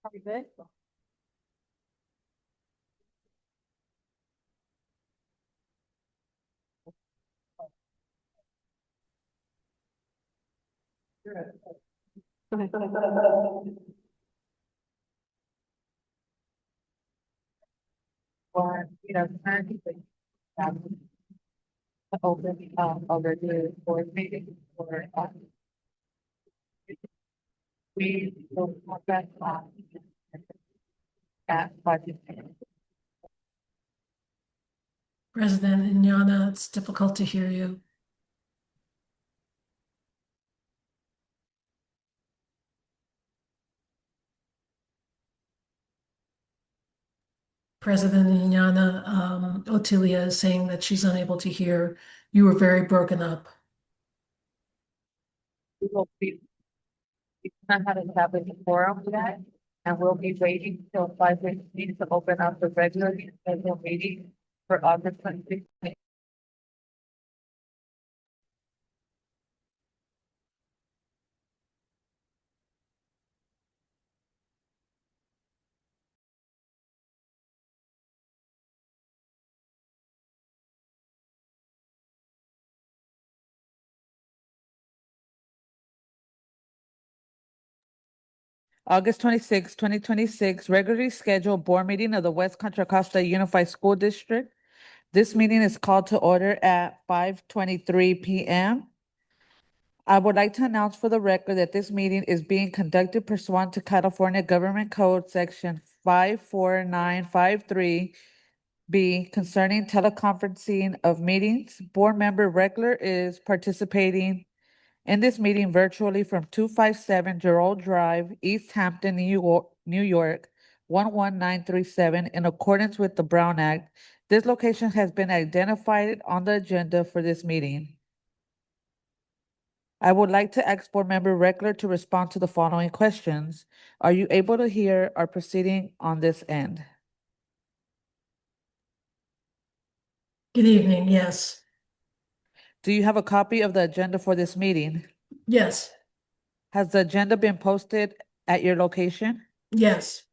Are we good? Or, currently, open, over the board meeting or, we will have that, at budget. President Inyana, it's difficult to hear you. President Inyana, Otilia is saying that she's unable to hear. You were very broken up. We will be, we not have established a forum for that, and we'll be waiting till 5:15 to open up the regularly scheduled meeting for August 26th. August 26, 2026, regularly scheduled board meeting of the West Contra Costa Unified School District. This meeting is called to order at 5:23 p.m. I would like to announce for the record that this meeting is being conducted pursuant to California Government Code Section 54953B concerning teleconferencing of meetings. Board member Reckler is participating in this meeting virtually from 257 Gerald Drive, East Hampton, New York, 11937, in accordance with the Brown Act. This location has been identified on the agenda for this meeting. I would like to ask Board Member Reckler to respond to the following questions. Are you able to hear our proceeding on this end? Good evening, yes. Do you have a copy of the agenda for this meeting? Yes, Has the agenda been posted at your location? yes,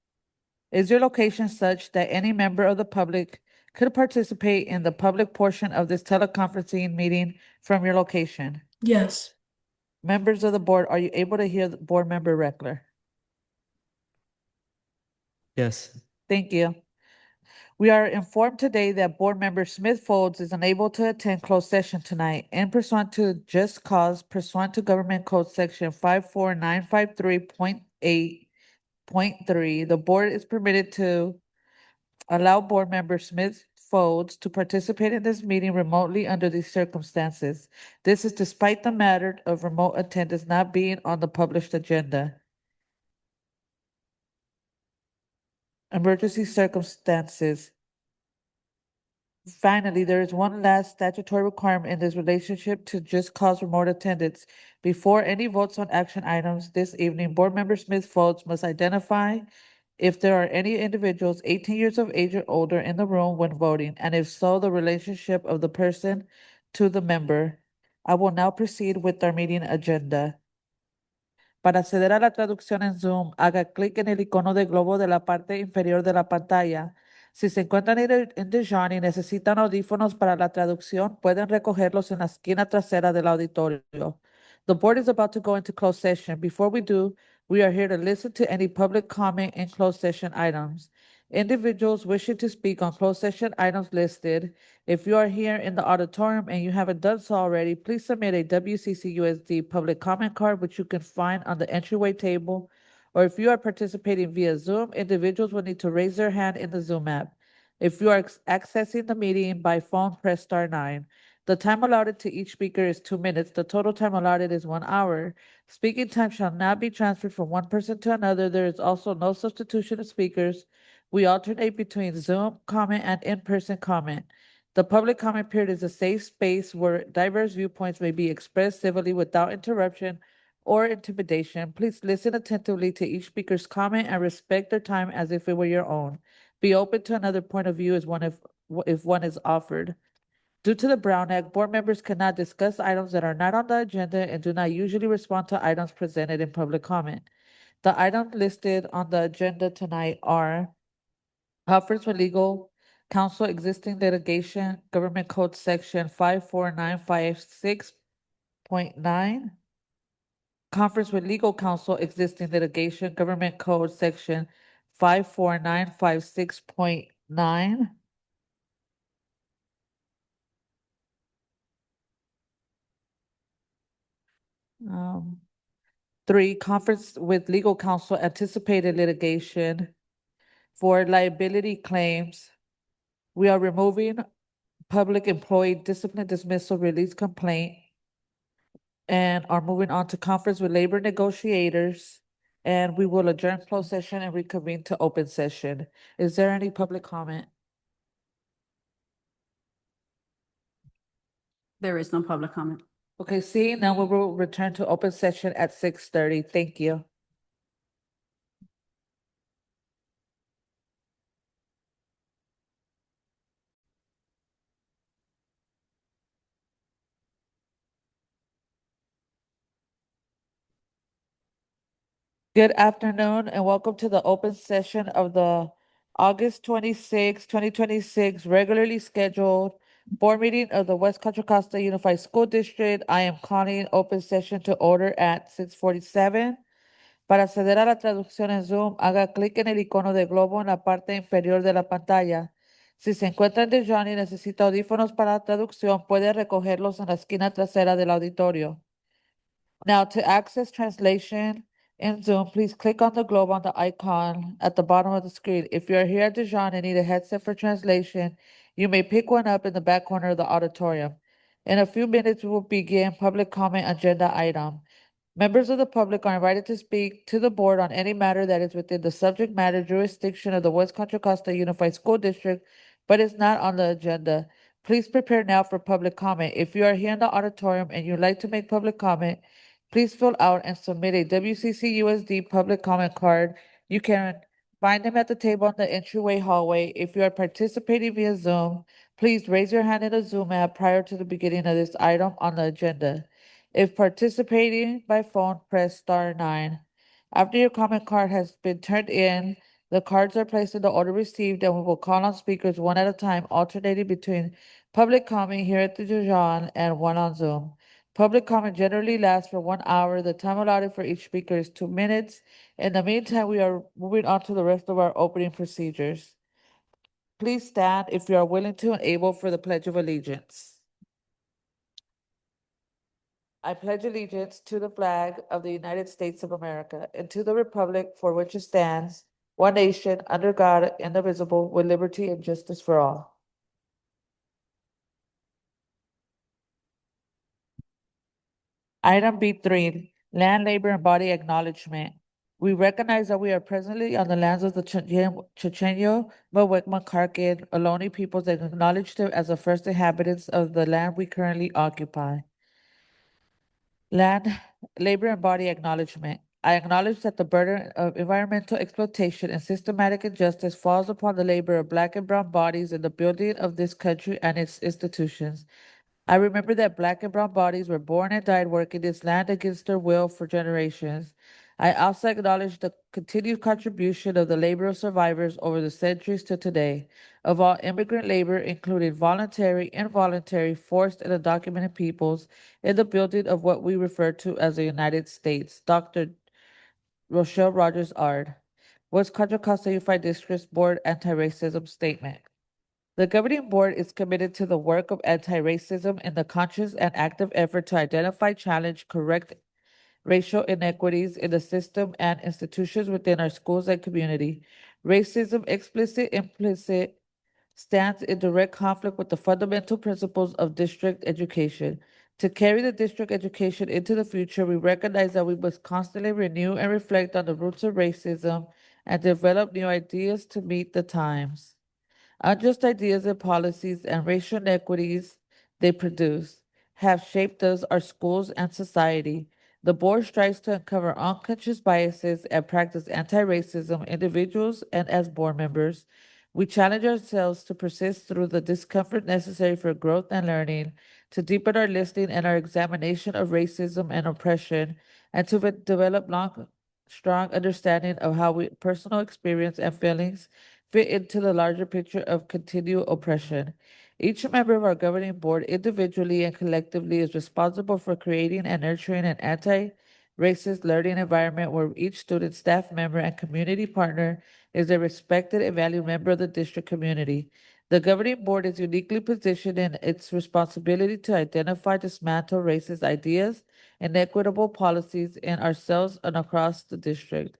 Is your location such that any member of the public could participate in the public portion of this teleconferencing meeting from your location? yes. Members of the board, are you able to hear the Board Member Reckler? Yes. Thank you. We are informed today that Board Member Smith Folds is unable to attend closed session tonight and pursuant to just cause pursuant to Government Code Section 54953.8.3, the board is permitted to allow Board Member Smith Folds to participate in this meeting remotely under these circumstances. This is despite the matter of remote attendance not being on the published agenda. Emergency circumstances. Finally, there is one last statutory requirement in this relationship to just cause remote attendance. Before any votes on action items this evening, Board Member Smith Folds must identify if there are any individuals 18 years of age or older in the room when voting, and if so, the relationship of the person to the member. I will now proceed with our meeting agenda. Para acceder a la traducción en Zoom, haga clic en el icono de globo de la parte inferior de la pantalla. Si se encuentran en Dijon y necesitan audífonos para la traducción, pueden recogerlos en la esquina trasera del auditorio. The board is about to go into closed session. Before we do, we are here to listen to any public comment in closed session items. Individuals wishing to speak on closed session items listed. If you are here in the auditorium and you haven't done so already, please submit a WCCUSD public comment card, which you can find on the entryway table. Or if you are participating via Zoom, individuals will need to raise their hand in the Zoom app. If you are accessing the meeting by phone, press *9. The time allotted to each speaker is 2 minutes. The total time allotted is 1 hour. Speaking time shall not be transferred from one person to another. There is also no substitution of speakers. We alternate between Zoom comment and in-person comment. The public comment period is a safe space where diverse viewpoints may be expressed civilly without interruption or intimidation. Please listen attentively to each speaker's comment and respect their time as if it were your own. Be open to another point of view if one is offered. Due to the Brown Act, board members cannot discuss items that are not on the agenda and do not usually respond to items presented in public comment. The items listed on the agenda tonight are conference with legal counsel, existing litigation, Government Code Section 54956.9. Conference with legal counsel, existing litigation, Government Code Section 54956.9. Um, Three, conference with legal counsel, anticipated litigation for liability claims. We are removing public employee discipline dismissal release complaint and are moving on to conference with labor negotiators. And we will adjourn closed session and reconvene to open session. Is there any public comment? There is no public comment. Okay, seeing none, we will return to open session at 6:30. Thank you. Good afternoon and welcome to the open session of the August 26, 2026 regularly scheduled board meeting of the West Contra Costa Unified School District. I am calling open session to order at 6:47. Para acceder a la traducción en Zoom, haga clic en el icono de globo en la parte inferior de la pantalla. Si se encuentra en Dijon y necesita audífonos para la traducción, puede recogerlos en la esquina trasera del auditorio. Now, to access translation in Zoom, please click on the globe on the icon at the bottom of the screen. If you are here at Dijon and need a headset for translation, you may pick one up in the back corner of the auditorium. In a few minutes, we will begin public comment agenda item. Members of the public are invited to speak to the board on any matter that is within the subject matter jurisdiction of the West Contra Costa Unified School District, but is not on the agenda. Please prepare now for public comment. If you are here in the auditorium and you'd like to make public comment, please fill out and submit a WCCUSD public comment card. You can find them at the table in the entryway hallway. If you are participating via Zoom, please raise your hand in the Zoom app prior to the beginning of this item on the agenda. If participating by phone, press *9. After your comment card has been turned in, the cards are placed in the order received, and we will call on speakers one at a time, alternating between public comment here at the Dijon and one on Zoom. Public comment generally lasts for 1 hour. The time allotted for each speaker is 2 minutes. In the meantime, we are moving on to the rest of our opening procedures. Please stand if you are willing to and able for the Pledge of Allegiance. I pledge allegiance to the flag of the United States of America and to the republic for which it stands, one nation, under God, indivisible, with liberty and justice for all. Item B3, Land, Labor, and Body Acknowledgement. We recognize that we are presently on the lands of the Chochenyo, Muwekma, Karkin, Ohlone peoples and acknowledge them as the first inhabitants of the land we currently occupy. Land, Labor, and Body Acknowledgement. I acknowledge that the burden of environmental exploitation and systematic injustice falls upon the labor of Black and brown bodies in the building of this country and its institutions. I remember that Black and brown bodies were born and died working this land against their will for generations. I also acknowledge the continued contribution of the labor of survivors over the centuries to today, of all immigrant labor, including voluntary, involuntary, forced, and undocumented peoples, in the building of what we refer to as the United States. Dr. Rochelle Rogers Ard. West Contra Costa Unified District's Board Anti-Racism Statement. The governing board is committed to the work of anti-racism in the conscious and active effort to identify, challenge, correct racial inequities in the system and institutions within our schools and community. Racism, explicit, implicit, stands in direct conflict with the fundamental principles of district education. To carry the district education into the future, we recognize that we must constantly renew and reflect on the roots of racism and develop new ideas to meet the times. Unjust ideas and policies and racial inequities they produce have shaped us, our schools, and society. The board strives to uncover unconscious biases and practice anti-racism individuals and as board members. We challenge ourselves to persist through the discomfort necessary for growth and learning, to deepen our listening and our examination of racism and oppression, and to develop strong understanding of how personal experience and feelings fit into the larger picture of continued oppression. Each member of our governing board, individually and collectively, is responsible for creating and nurturing an anti-racist learning environment where each student, staff member, and community partner is a respected and valued member of the district community. The governing board is uniquely positioned in its responsibility to identify, dismantle racist ideas and equitable policies in ourselves and across the district.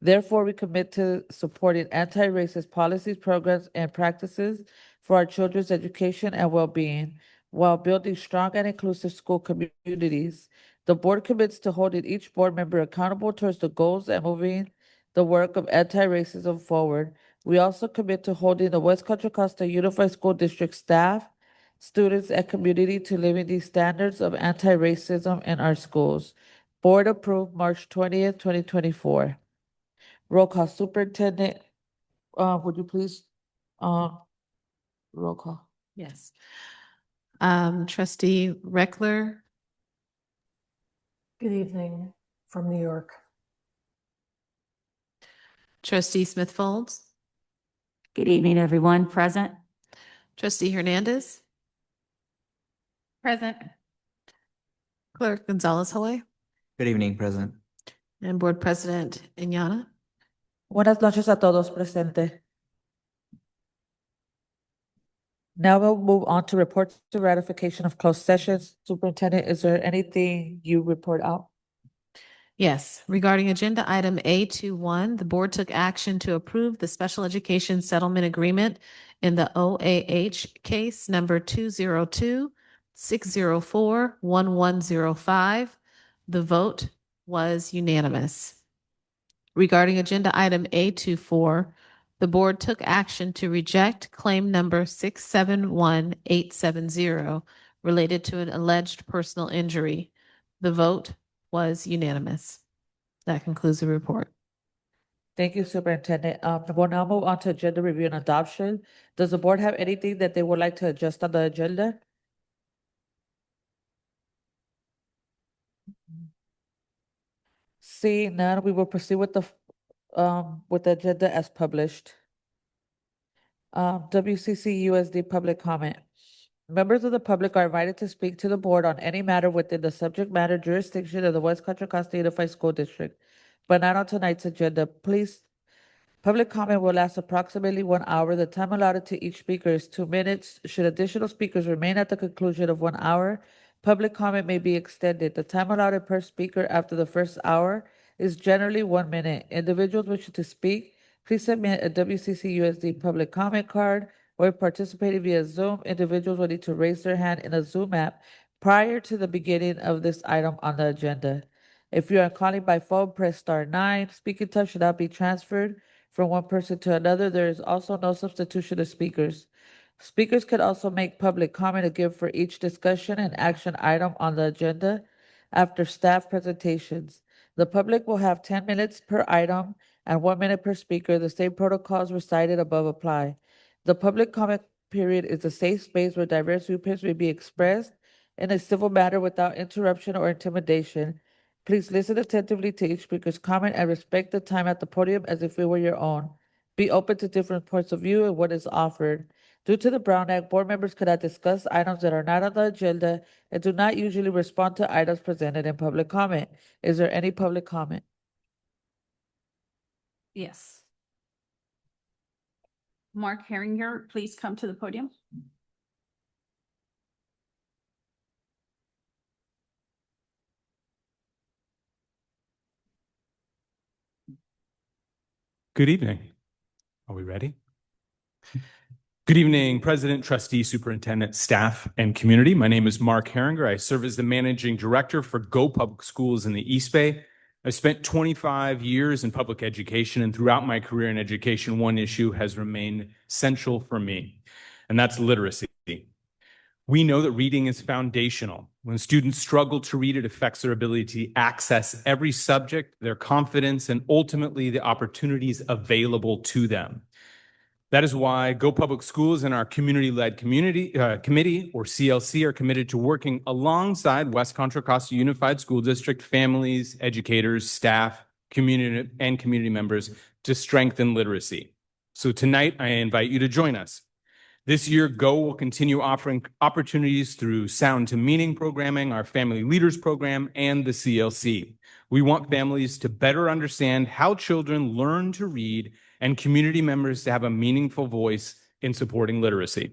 Therefore, we commit to supporting anti-racist policies, programs, and practices for our children's education and well-being, while building strong and inclusive school communities. The board commits to holding each board member accountable towards the goals and moving the work of anti-racism forward. We also commit to holding the West Contra Costa Unified School District staff, students, and community to living these standards of anti-racism in our schools. Board approved March 20th, 2024. Roll call. Superintendent, would you please, uh, roll call? Yes. Trustee Reckler, Good evening from New York. Trustee Smith Folds, Good evening, everyone. Present. Trustee Hernandez, Present. Clerk Gonzalez Halay, Good evening, President. and Board President Iñana. Buenas noches a todos presentes. Now we'll move on to reports to ratification of closed sessions. Superintendent, is there anything you report out? Yes, regarding agenda item A21, the board took action to approve the special education settlement agreement in the OAH case number 202-604-1105. The vote was unanimous. Regarding agenda item A24, the board took action to reject claim number 671870 related to an alleged personal injury. The vote was unanimous. That concludes the report. Thank you, Superintendent. We'll now move on to agenda review and adoption. Does the board have anything that they would like to adjust on the agenda? Seeing none, we will proceed with the agenda as published. WCCUSD public comment. Members of the public are invited to speak to the board on any matter within the subject matter jurisdiction of the West Contra Costa Unified School District, but not on tonight's agenda. Please, public comment will last approximately 1 hour. The time allotted to each speaker is 2 minutes. Should additional speakers remain at the conclusion of 1 hour, public comment may be extended. The time allotted per speaker after the first hour is generally 1 minute. Individuals wishing to speak, please submit a WCCUSD public comment card, or if participating via Zoom, individuals will need to raise their hand in a Zoom app prior to the beginning of this item on the agenda. If you are calling by phone, press *9. Speaking time should not be transferred from one person to another. There is also no substitution of speakers. Speakers can also make public comment again for each discussion and action item on the agenda after staff presentations. The public will have 10 minutes per item and 1 minute per speaker. The same protocols recited above apply. The public comment period is a safe space where diverse viewpoints may be expressed in a civil manner without interruption or intimidation. Please listen attentively to each speaker's comment and respect the time at the podium as if it were your own. Be open to different points of view and what is offered. Due to the Brown Act, board members cannot discuss items that are not on the agenda and do not usually respond to items presented in public comment. Is there any public comment? Yes. Mark Herringer, please come to the podium. Good evening. Are we ready? Good evening, President, Trustee, Superintendent, staff, and community. My name is Mark Herringer. I serve as the Managing Director for Go Public Schools in the East Bay. I spent 25 years in public education, and throughout my career in education, one issue has remained central for me, and that's literacy. We know that reading is foundational. When students struggle to read, it affects their ability to access every subject, their confidence, and ultimately the opportunities available to them. That is why Go Public Schools and our community-led committee, or CLC, are committed to working alongside West Contra Costa Unified School District, families, educators, staff, community members to strengthen literacy. So tonight, I invite you to join us. This year, Go will continue offering opportunities through Sound to Meaning programming, our Family Leaders program, and the CLC. We want families to better understand how children learn to read and community members to have a meaningful voice in supporting literacy.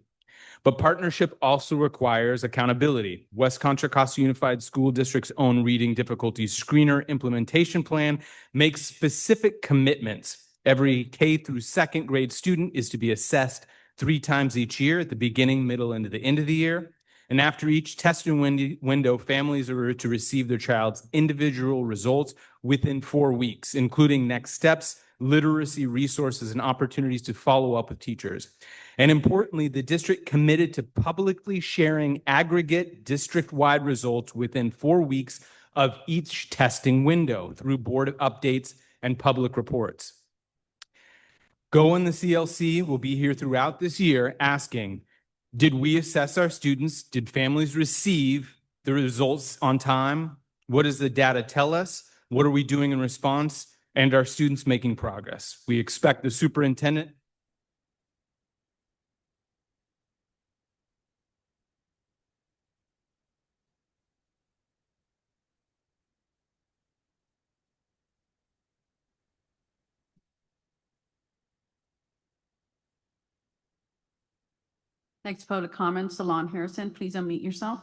But partnership also requires accountability. West Contra Costa Unified School District's own Reading Difficulty Screener implementation plan makes specific commitments. Every K through second grade student is to be assessed 3 times each year at the beginning, middle, and at the end of the year. And after each testing window, families are to receive their child's individual results within 4 weeks, including next steps, literacy resources, and opportunities to follow up with teachers. And importantly, the district committed to publicly sharing aggregate district-wide results within 4 weeks of each testing window through board updates and public reports. Go and the CLC will be here throughout this year asking, did we assess our students? Did families receive the results on time? What does the data tell us? What are we doing in response? And are students making progress? We expect the superintendent Next public comment, Salon Harrison, please unmute yourself.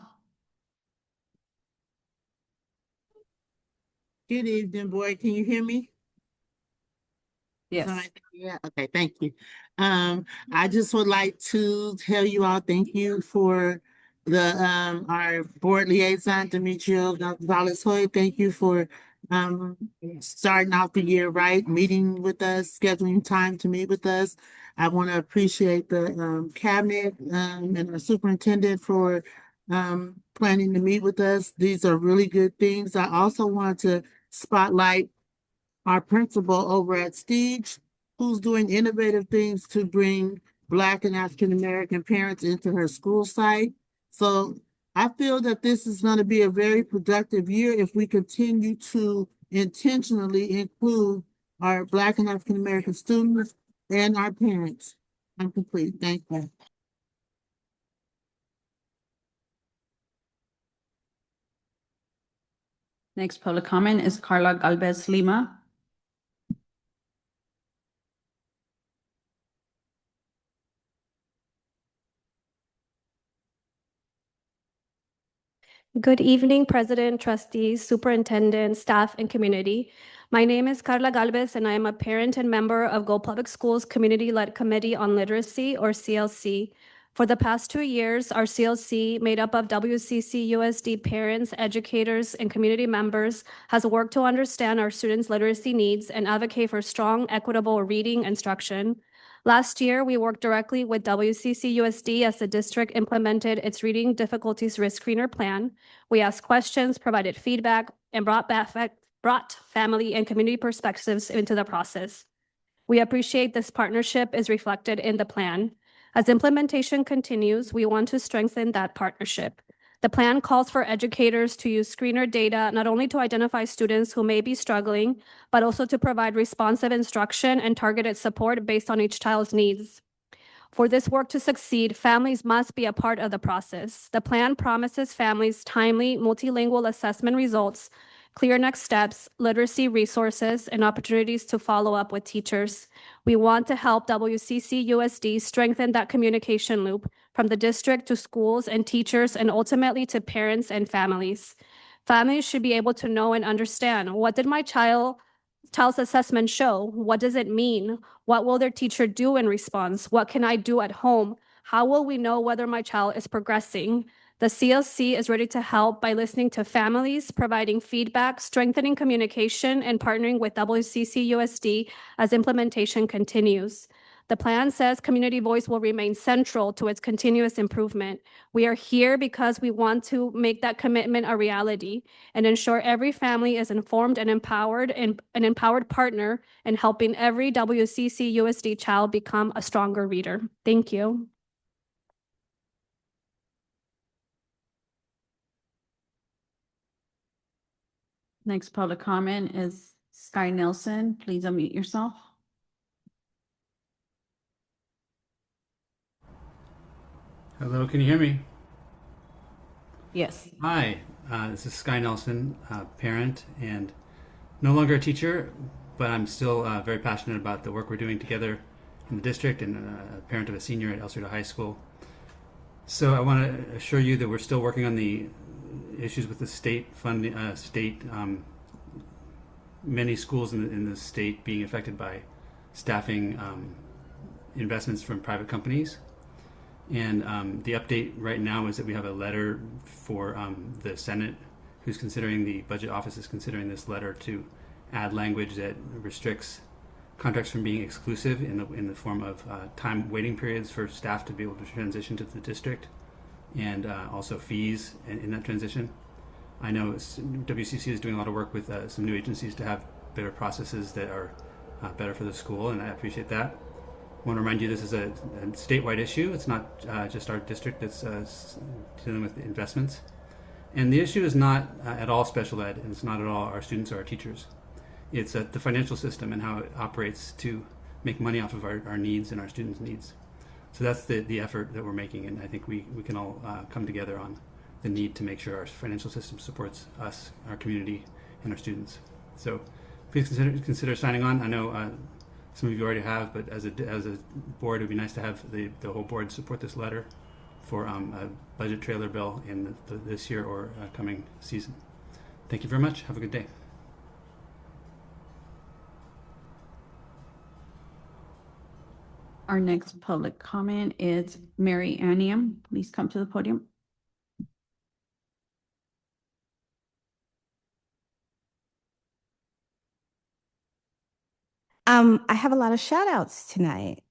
Good evening, board. Can you hear me? Yes. Sorry. Yeah, okay, thank you. I just would like to tell you all, thank you for the our board liaison, Demetrio Gonzalez Hoy. Thank you for starting off the year right, meeting with us, scheduling time to meet with us. I want to appreciate the cabinet and our superintendent for planning to meet with us. These are really good things. I also want to spotlight our principal over at Stige, who's doing innovative things to bring Black and African American parents into her school site. So I feel that this is going to be a very productive year if we continue to intentionally include our Black and African American students and our parents. I'm complete. Thank you. Next public comment is Carla Galvez Lima. Good evening, President, trustees, superintendent, staff, and community. My name is Carla Galvez, and I am a parent and member of Go Public Schools Community-Led Committee on Literacy, or CLC. For the past 2 years, our CLC, made up of WCCUSD parents, educators, and community members, has worked to understand our students' literacy needs and advocate for strong, equitable reading instruction. Last year, we worked directly with WCCUSD as the district implemented its reading difficulties risk screener plan. We asked questions, provided feedback, and brought family and community perspectives into the process. We appreciate this partnership is reflected in the plan. As implementation continues, we want to strengthen that partnership. The plan calls for educators to use screener data not only to identify students who may be struggling, but also to provide responsive instruction and targeted support based on each child's needs. For this work to succeed, families must be a part of the process. The plan promises families timely, multilingual assessment results, clear next steps, literacy resources, and opportunities to follow up with teachers. We want to help WCCUSD strengthen that communication loop from the district to schools and teachers and ultimately to parents and families. Families should be able to know and understand, what did my child's assessment show? What does it mean? What will their teacher do in response? What can I do at home? How will we know whether my child is progressing? The CLC is ready to help by listening to families, providing feedback, strengthening communication, and partnering with WCCUSD as implementation continues. The plan says community voice will remain central to its continuous improvement. We are here because we want to make that commitment a reality and ensure every family is informed and an empowered partner in helping every WCCUSD child become a stronger reader. Thank you. Next public comment is Sky Nelson, please unmute yourself. Hello, can you hear me? Yes. Hi, this is Sky Nelson, parent and no longer a teacher, but I'm still very passionate about the work we're doing together in the district and a parent of a senior at El Cerrito High School. So I want to assure you that we're still working on the issues with the state funding, many schools in the state being affected by staffing investments from private companies. And the update right now is that we have a letter for the Senate, who's considering, the budget office is considering this letter to add language that restricts contracts from being exclusive in the form of time waiting periods for staff to be able to transition to the district, and also fees in that transition. I know WCC is doing a lot of work with some new agencies to have better processes that are better for the school, and I appreciate that. I want to remind you this is a statewide issue. It's not just our district that's dealing with investments. And the issue is not at all special ed, and it's not at all our students or our teachers. It's the financial system and how it operates to make money off of our needs and our students' needs. So that's the effort that we're making, and I think we can all come together on the need to make sure our financial system supports us, our community, and our students. So please consider signing on. I know some of you already have, but as a board, it would be nice to have the whole board support this letter for a budget trailer bill in this year or coming season. Thank you very much. Have a good day. Our next public comment is Mary Anniam. Please come to the podium. I have a lot of shout outs tonight.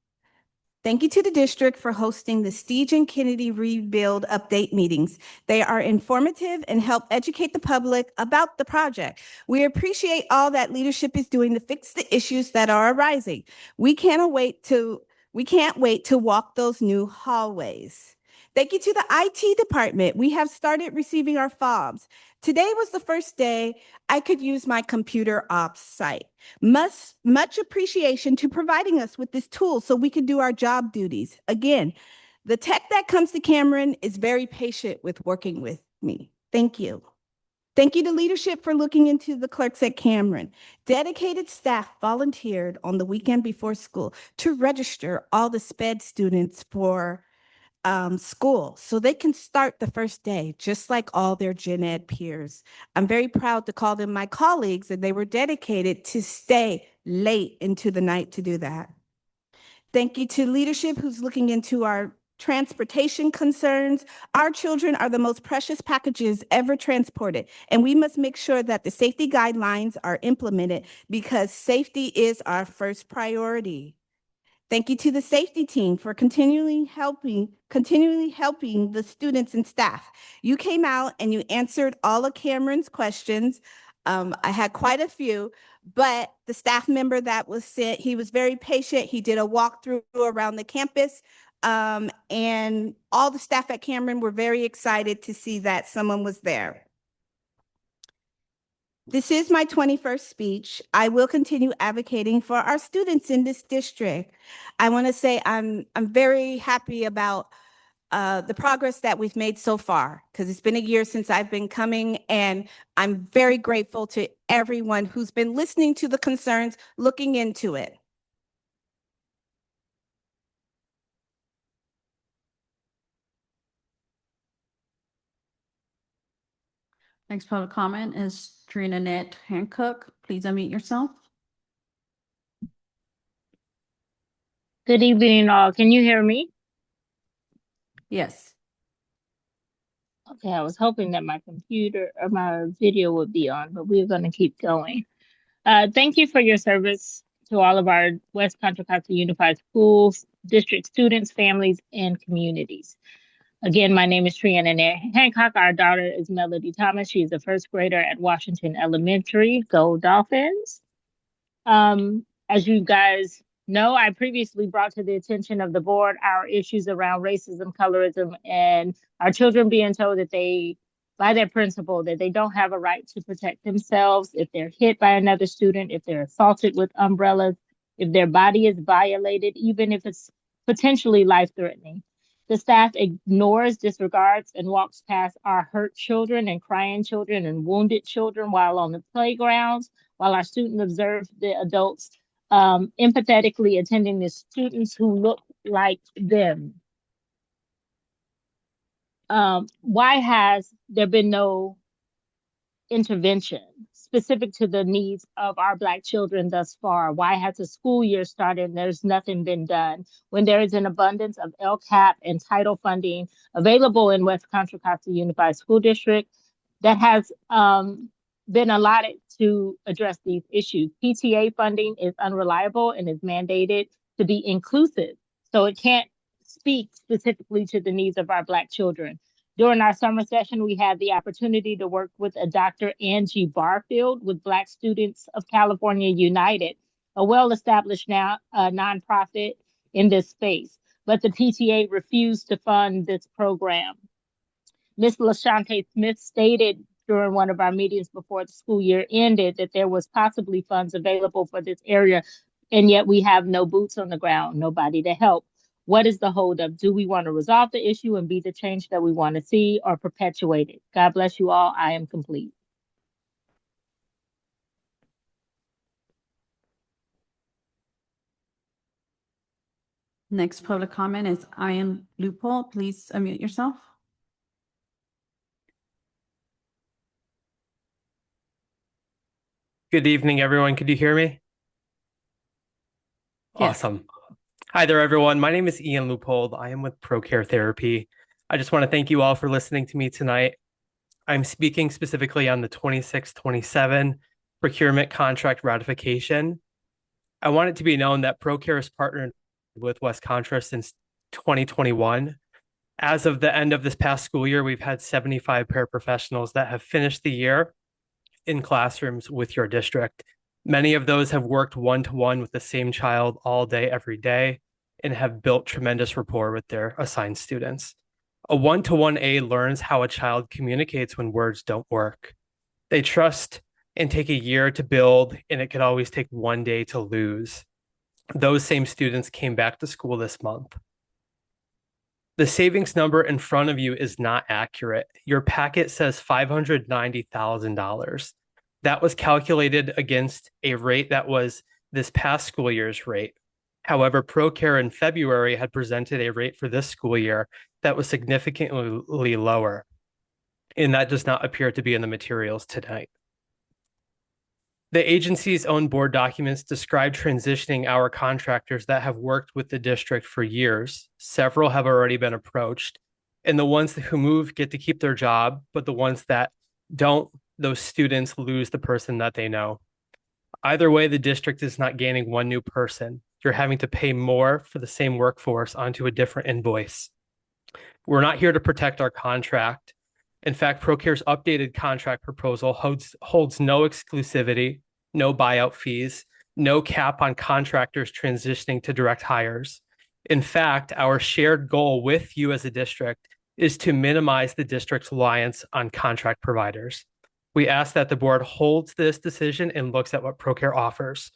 Thank you to the district for hosting the Steege and Kennedy Rebuild update meetings. They are informative and help educate the public about the project. We appreciate all that leadership is doing to fix the issues that are arising. We can't wait to walk those new hallways. Thank you to the IT department. We have started receiving our fobs. Today was the first day I could use my computer off-site. Much appreciation to providing us with this tool so we can do our job duties. Again, the tech that comes to Cameron is very patient with working with me. Thank you. Thank you to leadership for looking into the clerks at Cameron. Dedicated staff volunteered on the weekend before school to register all the SPED students for school so they can start the first day just like all their gen ed peers. I'm very proud to call them my colleagues, and they were dedicated to stay late into the night to do that. Thank you to leadership who's looking into our transportation concerns. Our children are the most precious packages ever transported, and we must make sure that the safety guidelines are implemented because safety is our first priority. Thank you to the safety team for continually helping the students and staff. You came out and you answered all of Cameron's questions. I had quite a few, but the staff member that was sent, he was very patient. He did a walkthrough around the campus, and all the staff at Cameron were very excited to see that someone was there. This is my 21st speech. I will continue advocating for our students in this district. I want to say I'm very happy about the progress that we've made so far, because it's been a year since I've been coming, and I'm very grateful to everyone who's been listening to the concerns, looking into it. Next public comment is Trinanette Hancock. Please unmute yourself. Good evening, all. Can you hear me? Yes. Okay, I was hoping that my computer or my video would be on, but we're going to keep going. Thank you for your service to all of our West Contra Costa Unified Schools, district students, families, and communities. Again, my name is Triana Hancock. Our daughter is Melody Thomas. She's a first grader at Washington Elementary. Go Dolphins. As you guys know, I previously brought to the attention of the board our issues around racism, colorism, and our children being told that they by their principal that they don't have a right to protect themselves if they're hit by another student, if they're assaulted with umbrellas, if their body is violated, even if it's potentially life-threatening. The staff ignores, disregards, and walks past our hurt children and crying children and wounded children while on the playgrounds, while our students observe the adults empathetically attending the students who look like them. Why has there been no intervention specific to the needs of our Black children thus far? Why has the school year started and there's nothing been done when there is an abundance of LCAP and title funding available in West Contra Costa Unified School District that has been allotted to address these issues? PTA funding is unreliable and is mandated to be inclusive, so it can't speak specifically to the needs of our Black children. During our summer session, we had the opportunity to work with a Dr. Angie Barfield with Black Students of California United, a well-established now nonprofit in this space. But the PTA refused to fund this program. Ms. LaShante Smith stated during one of our meetings before the school year ended that there was possibly funds available for this area, and yet we have no boots on the ground, nobody to help. What is the holdup? Do we want to resolve the issue and be the change that we want to see, or perpetuate it? God bless you all. I am complete. Next public comment is Ian Loophole. Please unmute yourself. Good evening, everyone. Could you hear me? Yes. Awesome. Hi there, everyone. My name is Ian Loopold. I am with ProCare Therapy. I just want to thank you all for listening to me tonight. I'm speaking specifically on the 26-27 procurement contract ratification. I want it to be known that ProCare has partnered with West Contra since 2021. As of the end of this past school year, we've had 75 paraprofessionals that have finished the year in classrooms with your district. Many of those have worked one-to-one with the same child all day, every day, and have built tremendous rapport with their assigned students. A one-to-one aide learns how a child communicates when words don't work. They trust and take a year to build, and it could always take one day to lose. Those same students came back to school this month. The savings number in front of you is not accurate. Your packet says $590,000. That was calculated against a rate that was this past school year's rate. However, ProCare in February had presented a rate for this school year that was significantly lower, and that does not appear to be in the materials tonight. The agency's own board documents describe transitioning our contractors that have worked with the district for years. Several have already been approached, and the ones who move get to keep their job, but the ones that don't, those students lose the person that they know. Either way, the district is not gaining one new person. You're having to pay more for the same workforce onto a different invoice. We're not here to protect our contract. In fact, ProCare's updated contract proposal holds no exclusivity, no buyout fees, no cap on contractors transitioning to direct hires. In fact, our shared goal with you as a district is to minimize the district's reliance on contract providers. We ask that the board holds this decision and looks at what ProCare offers.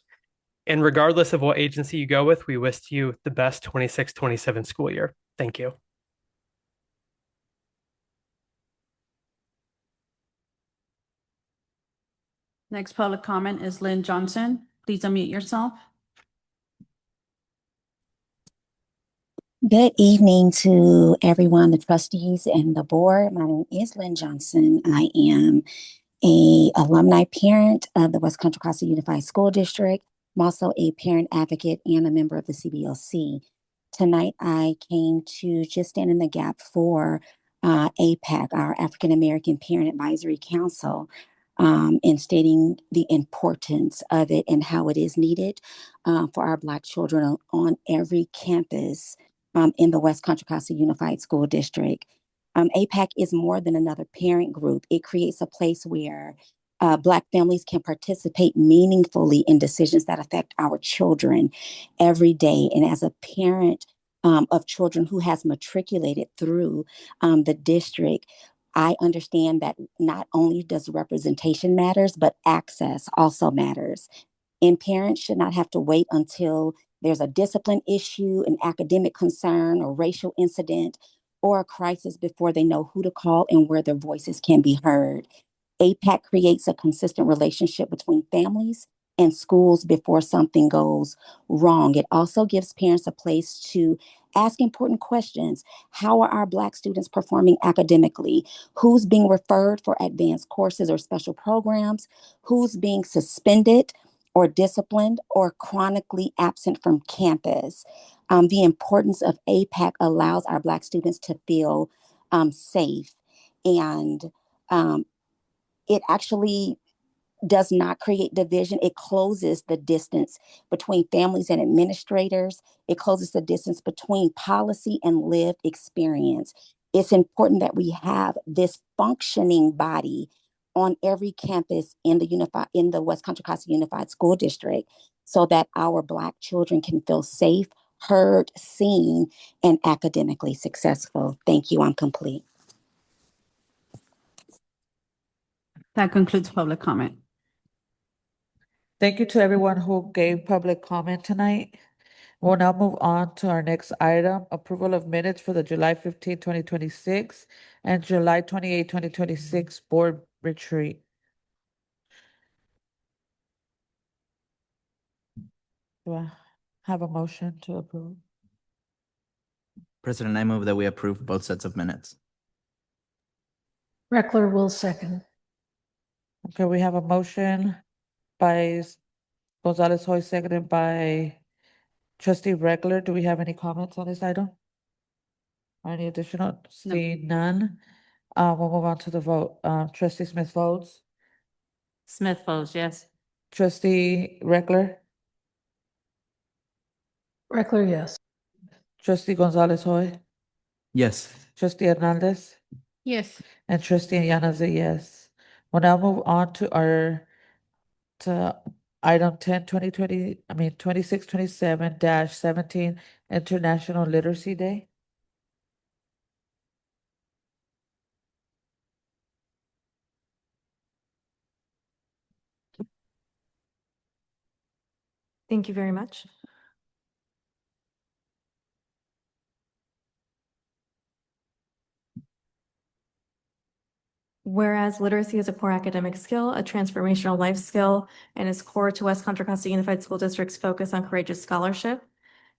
And regardless of what agency you go with, we wish you the best 26-27 school year. Thank you. Next public comment is Lynn Johnson. Please unmute yourself. Good evening to everyone, the trustees and the board. My name is Lynn Johnson. I am an alumni parent of the West Contra Costa Unified School District. I'm also a parent advocate and a member of the CBLC. Tonight, I came to just stand in the gap for APAC, our African American Parent Advisory Council, in stating the importance of it and how it is needed for our Black children on every campus in the West Contra Costa Unified School District. APAC is more than another parent group. It creates a place where Black families can participate meaningfully in decisions that affect our children every day. And as a parent of children who has matriculated through the district, I understand that not only does representation matters, but access also matters. And parents should not have to wait until there's a discipline issue, an academic concern, or racial incident, or a crisis before they know who to call and where their voices can be heard. APAC creates a consistent relationship between families and schools before something goes wrong. It also gives parents a place to ask important questions. How are our Black students performing academically? Who's being referred for advanced courses or special programs? Who's being suspended or disciplined or chronically absent from campus? The importance of APAC allows our Black students to feel safe, and um, it actually does not create division. It closes the distance between families and administrators. It closes the distance between policy and lived experience. It's important that we have this functioning body on every campus in the West Contra Costa Unified School District, so that our Black children can feel safe, heard, seen, and academically successful. Thank you. I'm complete. That concludes public comment. Thank you to everyone who gave public comment tonight. We'll now move on to our next item, approval of minutes for the July 15, 2026 and July 28, 2026 board retreat. Do I have a motion to approve? President, I move that we approve both sets of minutes. Reckler will second. Okay, we have a motion by Gonzalez Hoy, seconded by Trustee Reckler. Do we have any comments on this item? Or any additional? Seeing none, we'll move on to the vote. Trustee Smith votes. Smith votes yes. Trustee Reckler. Reckler, yes. Trustee Gonzalez Hoy. Yes. Trustee Hernandez. Yes. And Trustee Yana is a yes. We'll now move on to item 10, 2627-17, International Literacy Day. Thank you very much. Whereas literacy is a core academic skill, a transformational life skill, and is core to West Contra Costa Unified School District's focus on courageous scholarship.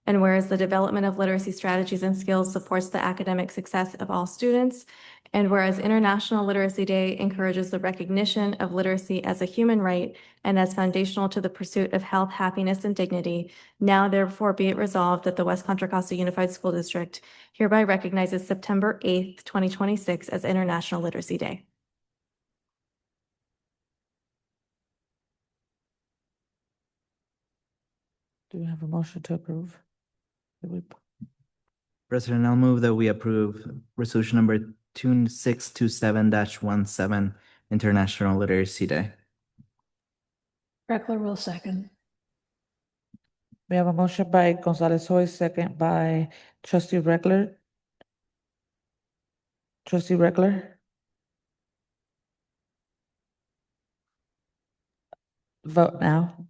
And whereas the development of literacy strategies and skills supports the academic success of all students. And whereas International Literacy Day encourages the recognition of literacy as a human right and as foundational to the pursuit of health, happiness, and dignity, now therefore be it resolved that the West Contra Costa Unified School District hereby recognizes September 8th, 2026 as International Literacy Day. Do we have a motion to approve? President, I'll move that we approve resolution number 2627-17, International Literacy Day. Reckler will second. We have a motion by Gonzalez Hoy, second by Trustee Reckler. Trustee Reckler. Vote now.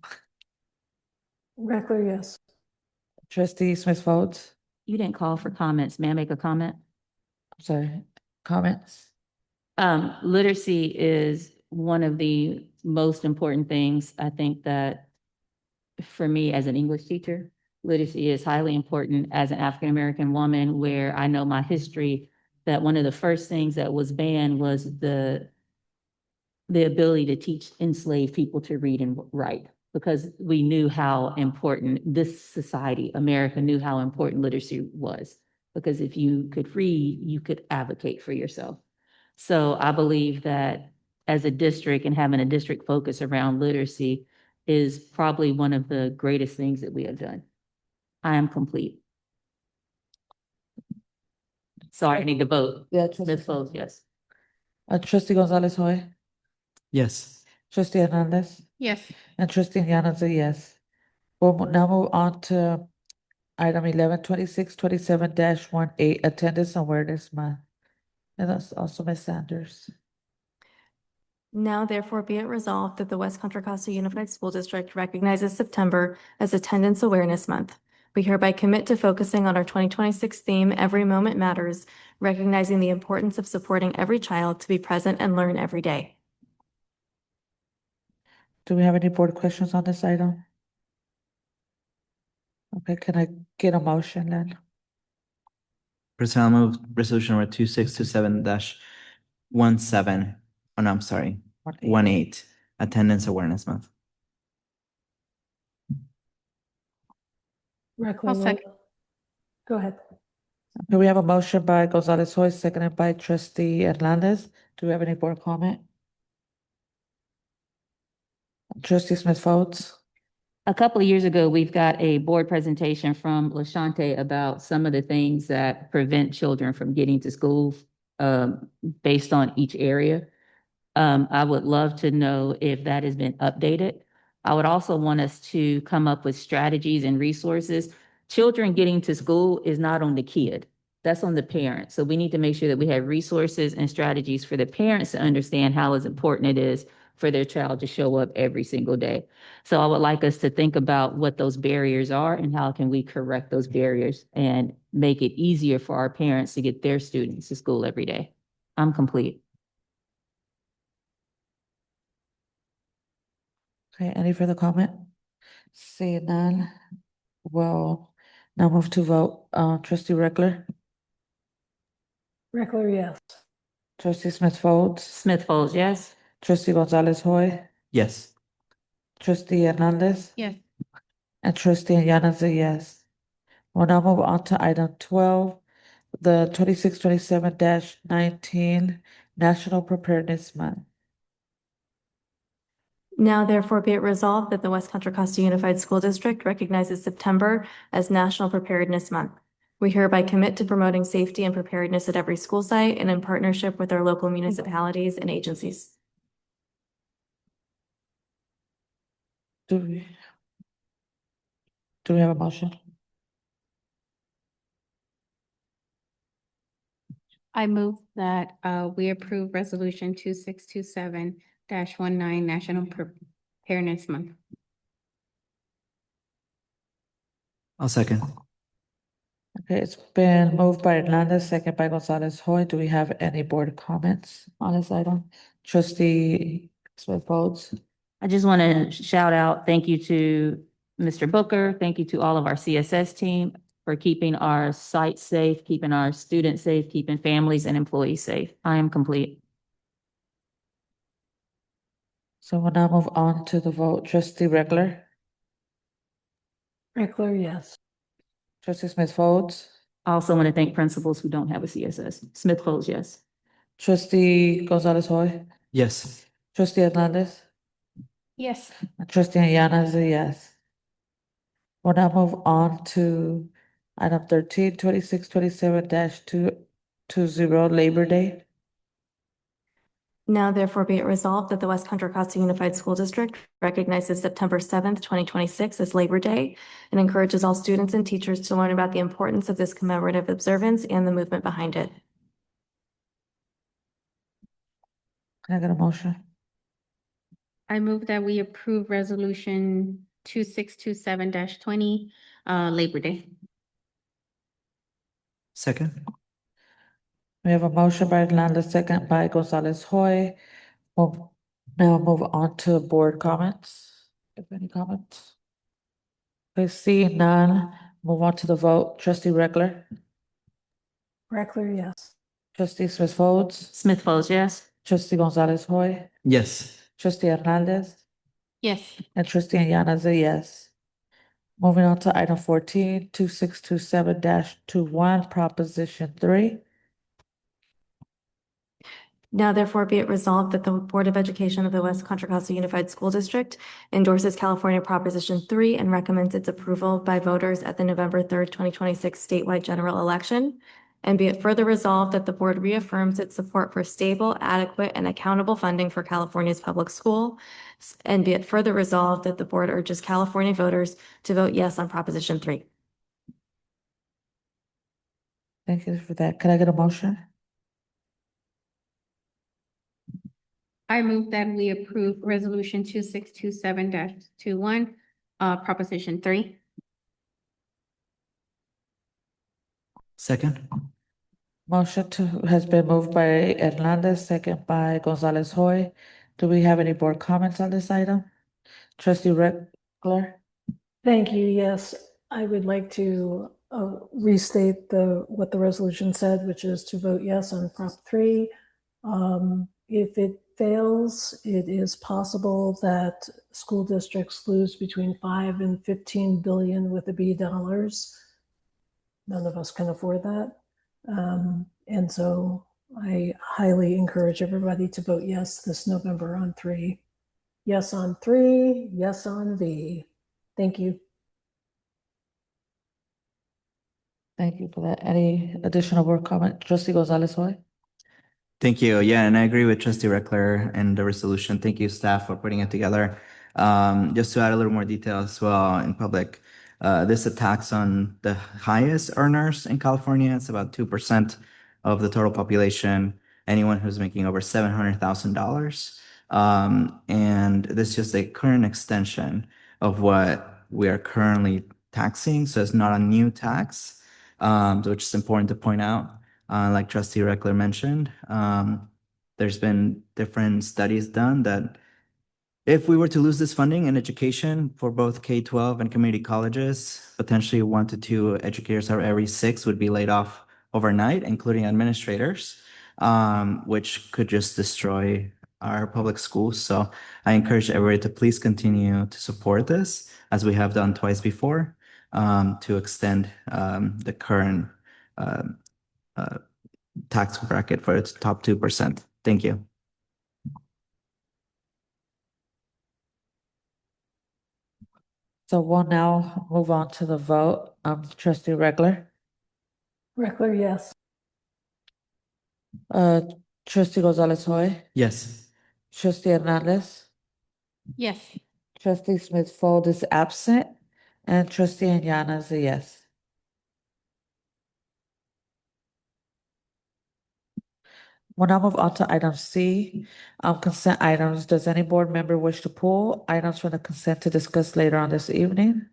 Reckler, yes. Trustee Smith votes. You didn't call for comments. May I make a comment? I'm sorry. Comments? Literacy is one of the most important things. I think that for me as an English teacher, literacy is highly important as an African-American woman, where I know my history, that one of the first things that was banned was the ability to teach enslaved people to read and write, because we knew how important this society, America, knew how important literacy was. Because if you could read, you could advocate for yourself. So I believe that as a district, and having a district focus around literacy is probably one of the greatest things that we have done. I am complete. Sorry, I need to vote. Yeah, Smith votes yes. Trustee Gonzalez Hoy. Yes. Trustee Hernandez. Yes. And Trustee Yana is a yes. We'll now move on to item 11, 2627-18, Attendance Awareness Month. And that's also Ms. Sanders. Now therefore be it resolved that the West Contra Costa Unified School District recognizes September as Attendance Awareness Month. We hereby commit to focusing on our 2026 theme, Every Moment Matters, recognizing the importance of supporting every child to be present and learn every day. Do we have any board questions on this item? Okay, can I get a motion then? President, I'll move resolution number 2627-17. Oh, no, I'm sorry. 18, Attendance Awareness Month. I'll second. Go ahead. Okay, we have a motion by Gonzalez Hoy, seconded by trustee Hernandez. Do we have any board comment? Trustee Smith Folds? A couple of years ago, we've got a board presentation from LaShante about some of the things that prevent children from getting to school based on each area. I would love to know if that has been updated. I would also want us to come up with strategies and resources. Children getting to school is not on the kid. That's on the parent. So we need to make sure that we have resources and strategies for the parents to understand how important it is for their child to show up every single day. So I would like us to think about what those barriers are and how can we correct those barriers and make it easier for our parents to get their students to school every day. I'm complete. Okay, any further comment? Seeing none, well, now move to vote. Trustee Reckler, Reckler, yes. trustee Smith Folds, Smith Folds, yes. trustee Gonzalez Hoy, Yes. trustee Hernandez, Yes. and trustee Yanas a yes. We'll now move on to item 12, the 2627-19 National Preparedness Month. Now therefore be it resolved that the West Contra Costa Unified School District recognizes September as National Preparedness Month. We hereby commit to promoting safety and preparedness at every school site and in partnership with our local municipalities and agencies. Do we have a motion? I move that we approve resolution 2627-19 National Preparedness Month. I'll second. Okay, it's been moved by Hernandez, second by Gonzalez Hoy. Do we have any board comments on this item? Trustee Smith Folds? I just want to shout out, thank you to Mr. Booker. Thank you to all of our CSS team for keeping our site safe, keeping our students safe, keeping families and employees safe. I am complete. So we'll now move on to the vote. Trustee Reckler, Reckler, yes. trustee Smith Folds, I also want to thank principals who don't have a CSS. Smith Folds, yes. trustee Gonzalez Hoy, Yes. trustee Hernandez, Yes. and trustee Yana is a yes. We'll now move on to item 13, 2627-220 Labor Day. Now therefore be it resolved that the West Contra Costa Unified School District recognizes September 7th, 2026 as Labor Day and encourages all students and teachers to learn about the importance of this commemorative observance and the movement behind it. Can I get a motion? I move that we approve resolution 2627-20 Labor Day. Second. We have a motion by Hernandez, second by Gonzalez Hoy. We'll now move on to board comments. If any comments? Okay, seeing none, move on to the vote. Trustee Reckler, Reckler, yes. trustee Smith Folds, Smith Folds, yes. trustee Gonzalez Hoy, Yes. trustee Hernandez, Yes. and trustee Yana is a yes. Moving on to item 14, 2627-21 Proposition 3. Now therefore be it resolved that the Board of Education of the West Contra Costa Unified School District endorses California Proposition 3 and recommends its approval by voters at the November 3rd, 2026 statewide general election. And be it further resolved that the board reaffirms its support for stable, adequate, and accountable funding for California's public school. And be it further resolved that the board urges California voters to vote yes on Proposition 3. Thank you for that. Can I get a motion? I move that we approve resolution 2627-21, proposition 3. Second. Motion has been moved by Hernandez, second by Gonzalez Hoy. Do we have any board comments on this item? Trustee Reckler? Thank you. Yes, I would like to restate what the resolution said, which is to vote yes on Prop 3. If it fails, it is possible that school districts lose between 5 and 15 billion with the B dollars. None of us can afford that. And so I highly encourage everybody to vote yes this November on 3. Yes on 3, yes on V. Thank you. Thank you for that. Any additional board comment? Trustee Gonzalez Hoy? Thank you. Yeah, and I agree with Trustee Reckler and the resolution. Thank you, staff, for putting it together. Just to add a little more detail as well in public, this attacks on the highest earners in California. It's about 2% of the total population, anyone who's making over $700,000. And this is just a current extension of what we are currently taxing. So it's not a new tax, which is important to point out. Like Trustee Reckler mentioned, there's been different studies done that if we were to lose this funding in education for both K-12 and community colleges, potentially 1 to 2 educators out of every 6 would be laid off overnight, including administrators, which could just destroy our public schools. So I encourage everybody to please continue to support this, as we have done twice before, to extend the current tax bracket for its top 2%. Thank you. So we'll now move on to the vote. Trustee Reckler? Reckler, yes. Trustee Gonzalez Hoy? Yes. Trustee Hernandez? Yes. Trustee Smith Fold is absent, and Trustee Anyana is a yes. We'll now move on to item C, consent items. Does any board member wish to pull items from the consent to discuss later on this evening?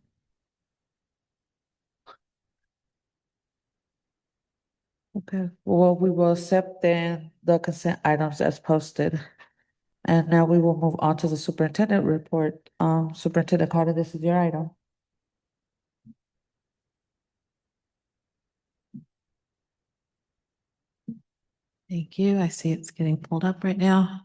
Okay, well, we will accept then the consent items as posted. And now we will move on to the superintendent report. Superintendent Carter, this is your item. Thank you. I see it's getting pulled up right now.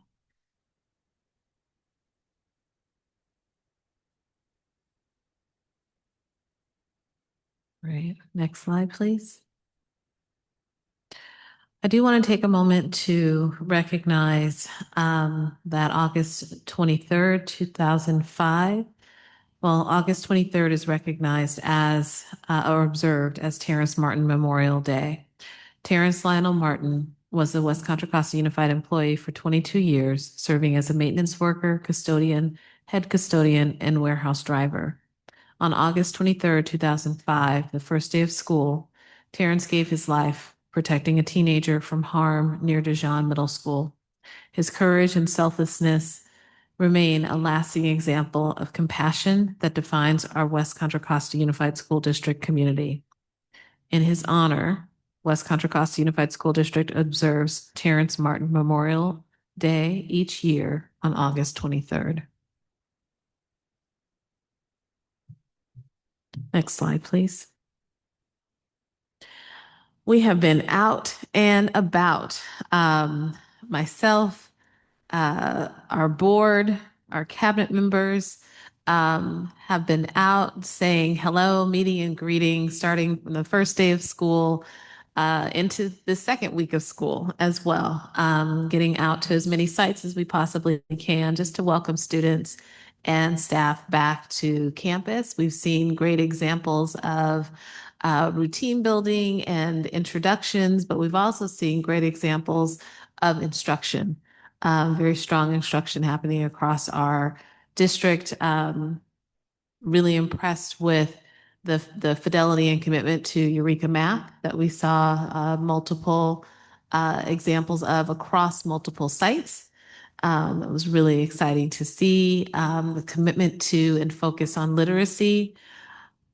Great. Next slide, please. I do want to take a moment to recognize that August 23rd, 2005, well, August 23rd is recognized as or observed as Terrence Martin Memorial Day. Terrence Lionel Martin was a West Contra Costa Unified employee for 22 years, serving as a maintenance worker, custodian, head custodian, and warehouse driver. On August 23rd, 2005, the first day of school, Terrence gave his life protecting a teenager from harm near Dijon Middle School. His courage and selflessness remain a lasting example of compassion that defines our West Contra Costa Unified School District community. In his honor, West Contra Costa Unified School District observes Terrence Martin Memorial Day each year on August 23rd. Next slide, please. We have been out and about. Myself, our board, our cabinet members have been out saying hello, meeting and greeting, starting from the first day of school into the second week of school as well. Getting out to as many sites as we possibly can just to welcome students and staff back to campus. We've seen great examples of routine building and introductions, but we've also seen great examples of instruction, very strong instruction happening across our district. Really impressed with the fidelity and commitment to Eureka Math that we saw multiple examples of across multiple sites. It was really exciting to see. The commitment to and focus on literacy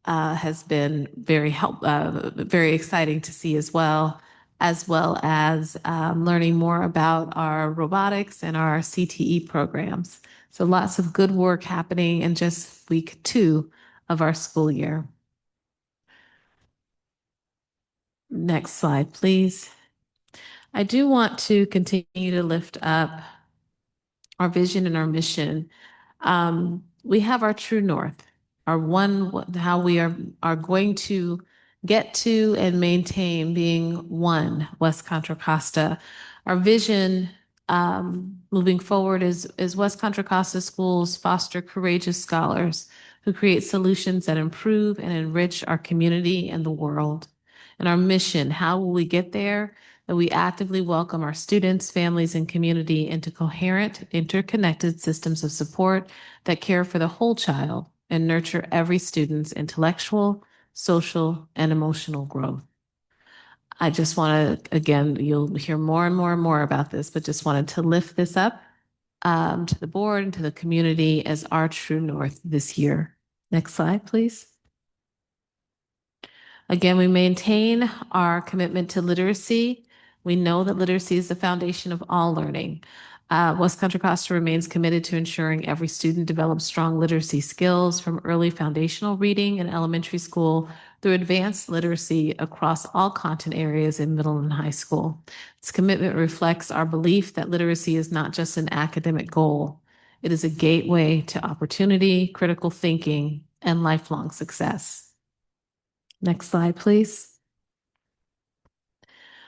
has been very exciting to see as well as learning more about our robotics and our CTE programs. So lots of good work happening in just week 2 of our school year. Next slide, please. I do want to continue to lift up our vision and our mission. We have our true north, our how we are going to get to and maintain being one West Contra Costa. Our vision moving forward is West Contra Costa schools foster courageous scholars who create solutions that improve and enrich our community and the world. And our mission, how will we get there? That we actively welcome our students, families, and community into coherent, interconnected systems of support that care for the whole child and nurture every student's intellectual, social, and emotional growth. I just want to, again, you'll hear more and more and more about this, but just wanted to lift this up to the board and to the community as our true north this year. Next slide, please. Again, we maintain our commitment to literacy. We know that literacy is the foundation of all learning. West Contra Costa remains committed to ensuring every student develops strong literacy skills from early foundational reading in elementary school through advanced literacy across all content areas in middle and high school. This commitment reflects our belief that literacy is not just an academic goal. It is a gateway to opportunity, critical thinking, and lifelong success. Next slide, please.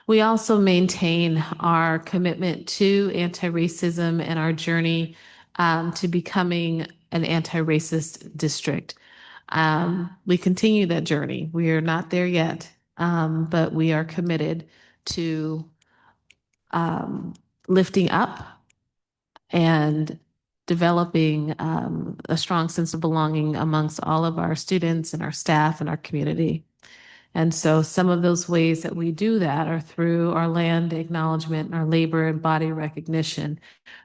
We also maintain our commitment to anti-racism and our journey to becoming an anti-racist district. We continue that journey. We are not there yet, but we are committed to lifting up and developing a strong sense of belonging amongst all of our students and our staff and our community. And so some of those ways that we do that are through our land acknowledgement, our labor and body recognition,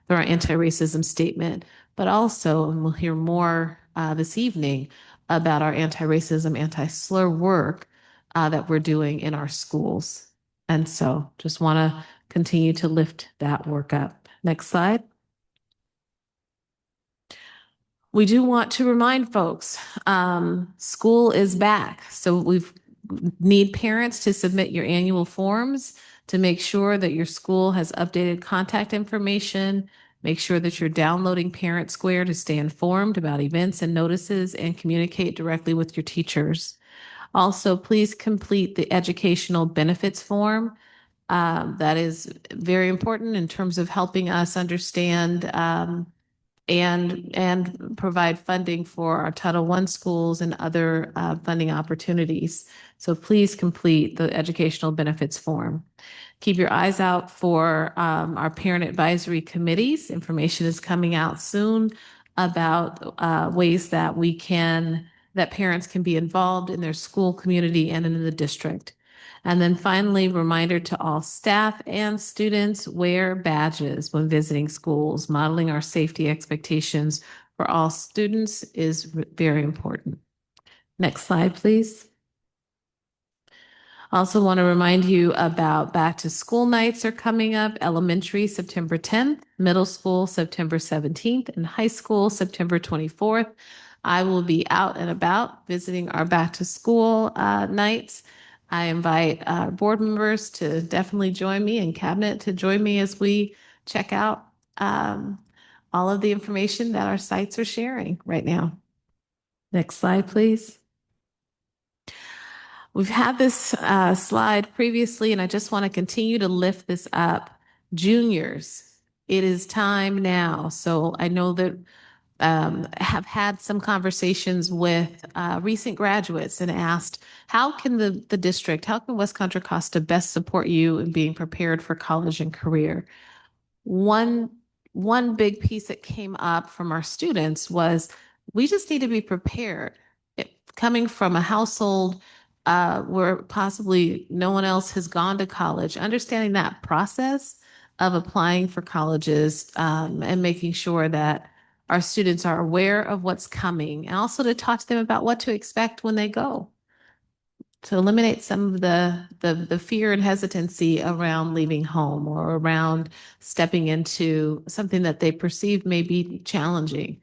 through our anti-racism statement, but also, and we'll hear more this evening about our anti-racism, anti-slur work that we're doing in our schools. And so just want to continue to lift that work up. Next slide. We do want to remind folks, school is back. So we need parents to submit your annual forms to make sure that your school has updated contact information. Make sure that you're downloading Parent Square to stay informed about events and notices and communicate directly with your teachers. Also, please complete the educational benefits form. That is very important in terms of helping us understand and provide funding for our Title I schools and other funding opportunities. So please complete the educational benefits form. Keep your eyes out for our parent advisory committees. Information is coming out soon about ways that that parents can be involved in their school community and in the district. And then finally, reminder to all staff and students, wear badges when visiting schools. Modeling our safety expectations for all students is very important. Next slide, please. Also want to remind you about back to school nights are coming up. Elementary, September 10th, middle school, September 17th, and high school, September 24th. I will be out and about visiting our back to school nights. I invite our board members to definitely join me and cabinet to join me as we check out all of the information that our sites are sharing right now. Next slide, please. We've had this slide previously, and I just want to continue to lift this up. Juniors, it is time now. So I know that have had some conversations with recent graduates and asked, how can the district, how can West Contra Costa best support you in being prepared for college and career? One big piece that came up from our students was, we just need to be prepared. Coming from a household where possibly no one else has gone to college, understanding that process of applying for colleges and making sure that our students are aware of what's coming, and also to talk to them about what to expect when they go, to eliminate some of the fear and hesitancy around leaving home or around stepping into something that they perceive may be challenging.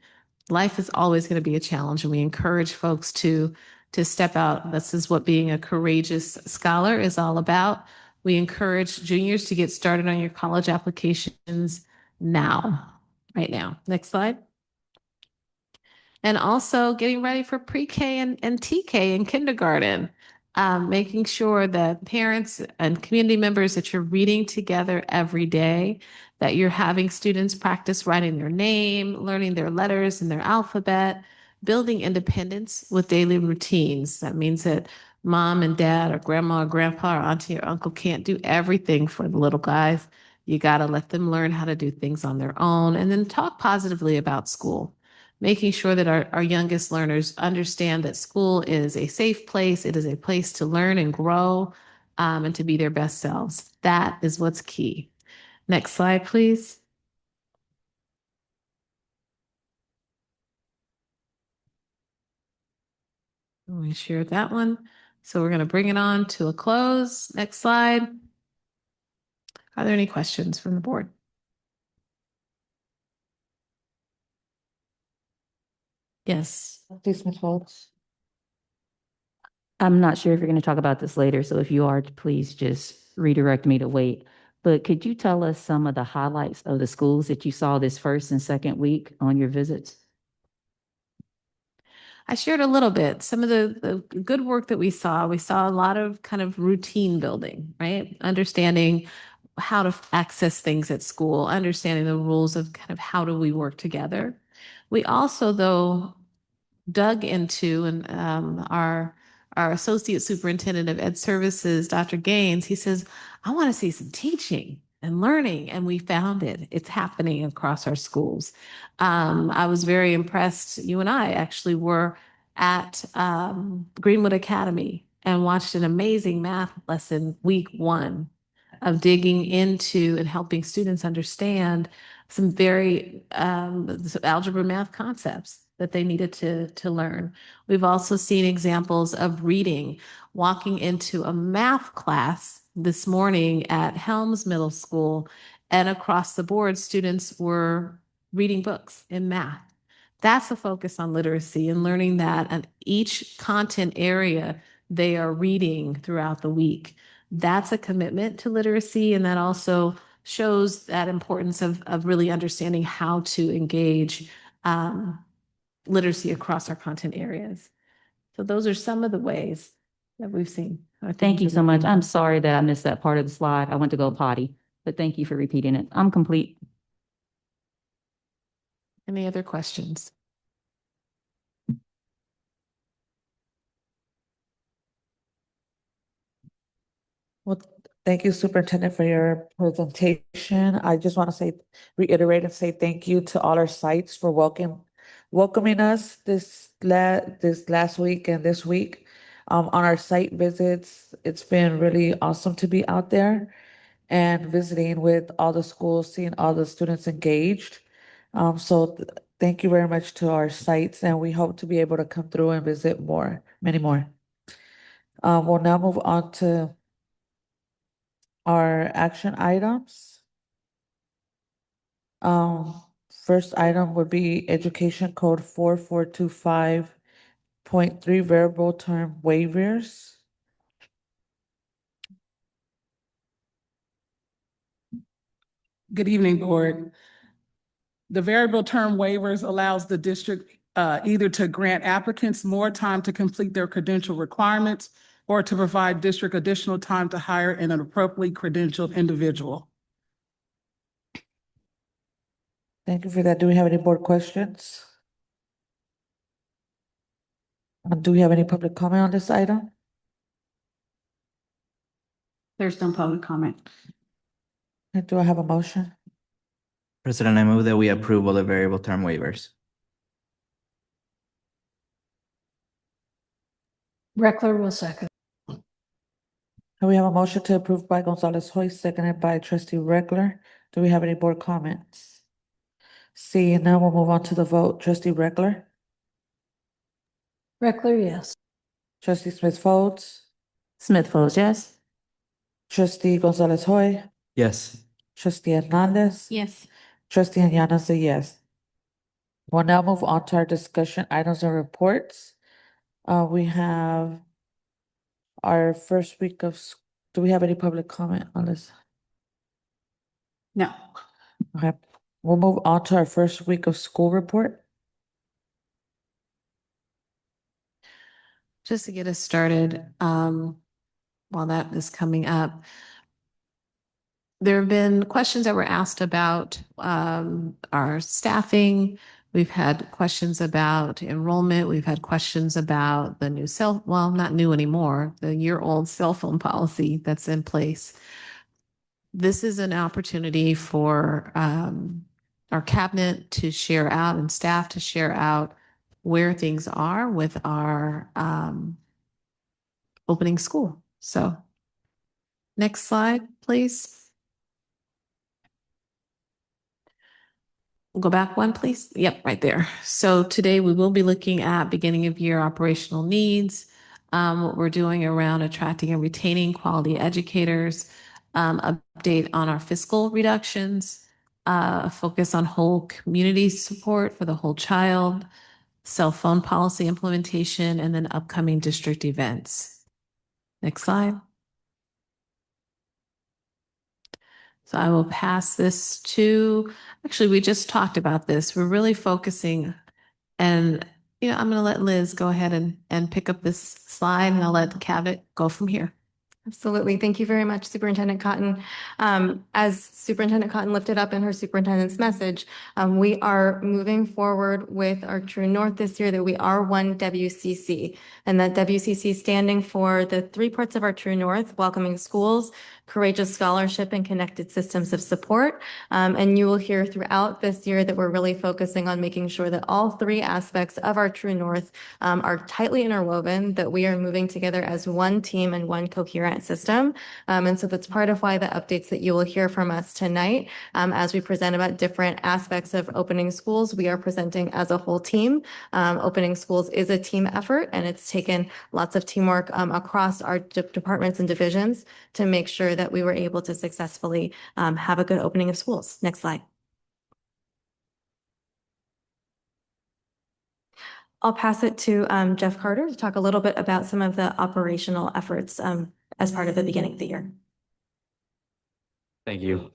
Life is always going to be a challenge, and we encourage folks to step out. This is what being a courageous scholar is all about. We encourage juniors to get started on your college applications now, right now. Next slide. And also getting ready for pre-K and TK in kindergarten. Making sure that parents and community members that you're reading together every day, that you're having students practice writing their name, learning their letters and their alphabet, building independence with daily routines. That means that mom and dad or grandma or grandpa or auntie or uncle can't do everything for the little guys. You got to let them learn how to do things on their own, and then talk positively about school. Making sure that our youngest learners understand that school is a safe place. It is a place to learn and grow and to be their best selves. That is what's key. Next slide, please. We shared that one. So we're going to bring it on to a close. Next slide. Are there any questions from the board? Yes. Please, Ms. Foltz. I'm not sure if you're going to talk about this later, so if you are, please just redirect me to wait. But could you tell us some of the highlights of the schools that you saw this first and second week on your visits? I shared a little bit. Some of the good work that we saw a lot of kind of routine building, right? Understanding how to access things at school, understanding the rules of kind of how do we work together. We also, though, dug into, and our associate superintendent of ed services, Dr. Gaines, he says, I want to see some teaching and learning, and we found it. It's happening across our schools. I was very impressed. You and I actually were at Greenwood Academy and watched an amazing math lesson week 1 of digging into and helping students understand some very algebra math concepts that they needed to learn. We've also seen examples of reading, walking into a math class this morning at Helms Middle School, and across the board, students were reading books in math. That's a focus on literacy and learning that and each content area they are reading throughout the week. That's a commitment to literacy, and that also shows that importance of really understanding how to engage literacy across our content areas. So those are some of the ways that we've seen. Thank you so much. I'm sorry that I missed that part of the slide. I went to go potty, but thank you for repeating it. I'm complete. Any other questions? Well, thank you, Superintendent, for your presentation. I just want to reiterate and say thank you to all our sites for welcoming us this last week and this week. On our site visits, it's been really awesome to be out there and visiting with all the schools, seeing all the students engaged. Thank you very much to our sites, and we hope to be able to come through and visit many more. We'll now move on to our action items. First item would be Education Code 4425.3 variable term waivers. Good evening, Board. The variable term waivers allows the district either to grant applicants more time to complete their credential requirements or to provide district additional time to hire an appropriately credentialed individual. Thank you for that. Do we have any board questions? Do we have any public comment on this item? There's no public comment. Do I have a motion? President, I move that we approve all the variable term waivers. Reckler will second. We have a motion to approve by Gonzalez Hoy, seconded by Trustee Reckler. Do we have any board comments? Seeing none, we'll move on to the vote. Trustee Reckler, Reckler, yes. trustee Smith Folds, Smith Folds, yes. trustee Gonzalez Hoy, Yes. trustee Hernandez, Yes. trustee Llanos, a yes. We'll now move on to our discussion items and reports. We have our first week of, do we have any public comment on this? No. Okay, we'll move on to our first week of school report. Just to get us started, while that is coming up, there have been questions that were asked about our staffing. We've had questions about enrollment. We've had questions about the new well, not new anymore, the year-old cell phone policy that's in place. This is an opportunity for our cabinet to share out and staff to share out where things are with our opening school. So next slide, please. Go back one, please. Yep, right there. So today we will be looking at beginning of year operational needs, what we're doing around attracting and retaining quality educators, update on our fiscal reductions, a focus on whole community support for the whole child, cell phone policy implementation, and then upcoming district events. Next slide. So I will pass this to, actually, we just talked about this. We're really focusing, and I'm going to let Liz go ahead and pick up this slide, and I'll let the cabinet go from here. Absolutely. Thank you very much, Superintendent Cotton. As Superintendent Cotton lifted up in her superintendent's message, we are moving forward with our True North this year, that we are one WCC, and that WCC standing for the 3 parts of our True North: welcoming schools, courageous scholarship, and connected systems of support. And you will hear throughout this year that we're really focusing on making sure that all 3 aspects of our True North are tightly interwoven, that we are moving together as one team and one coherent system. And so that's part of why the updates that you will hear from us tonight, as we present about different aspects of opening schools, we are presenting as a whole team. Opening schools is a team effort, and it's taken lots of teamwork across our departments and divisions to make sure that we were able to successfully have a good opening of schools. Next slide. I'll pass it to Jeff Carter to talk a little bit about some of the operational efforts as part of the beginning of the year. Thank you.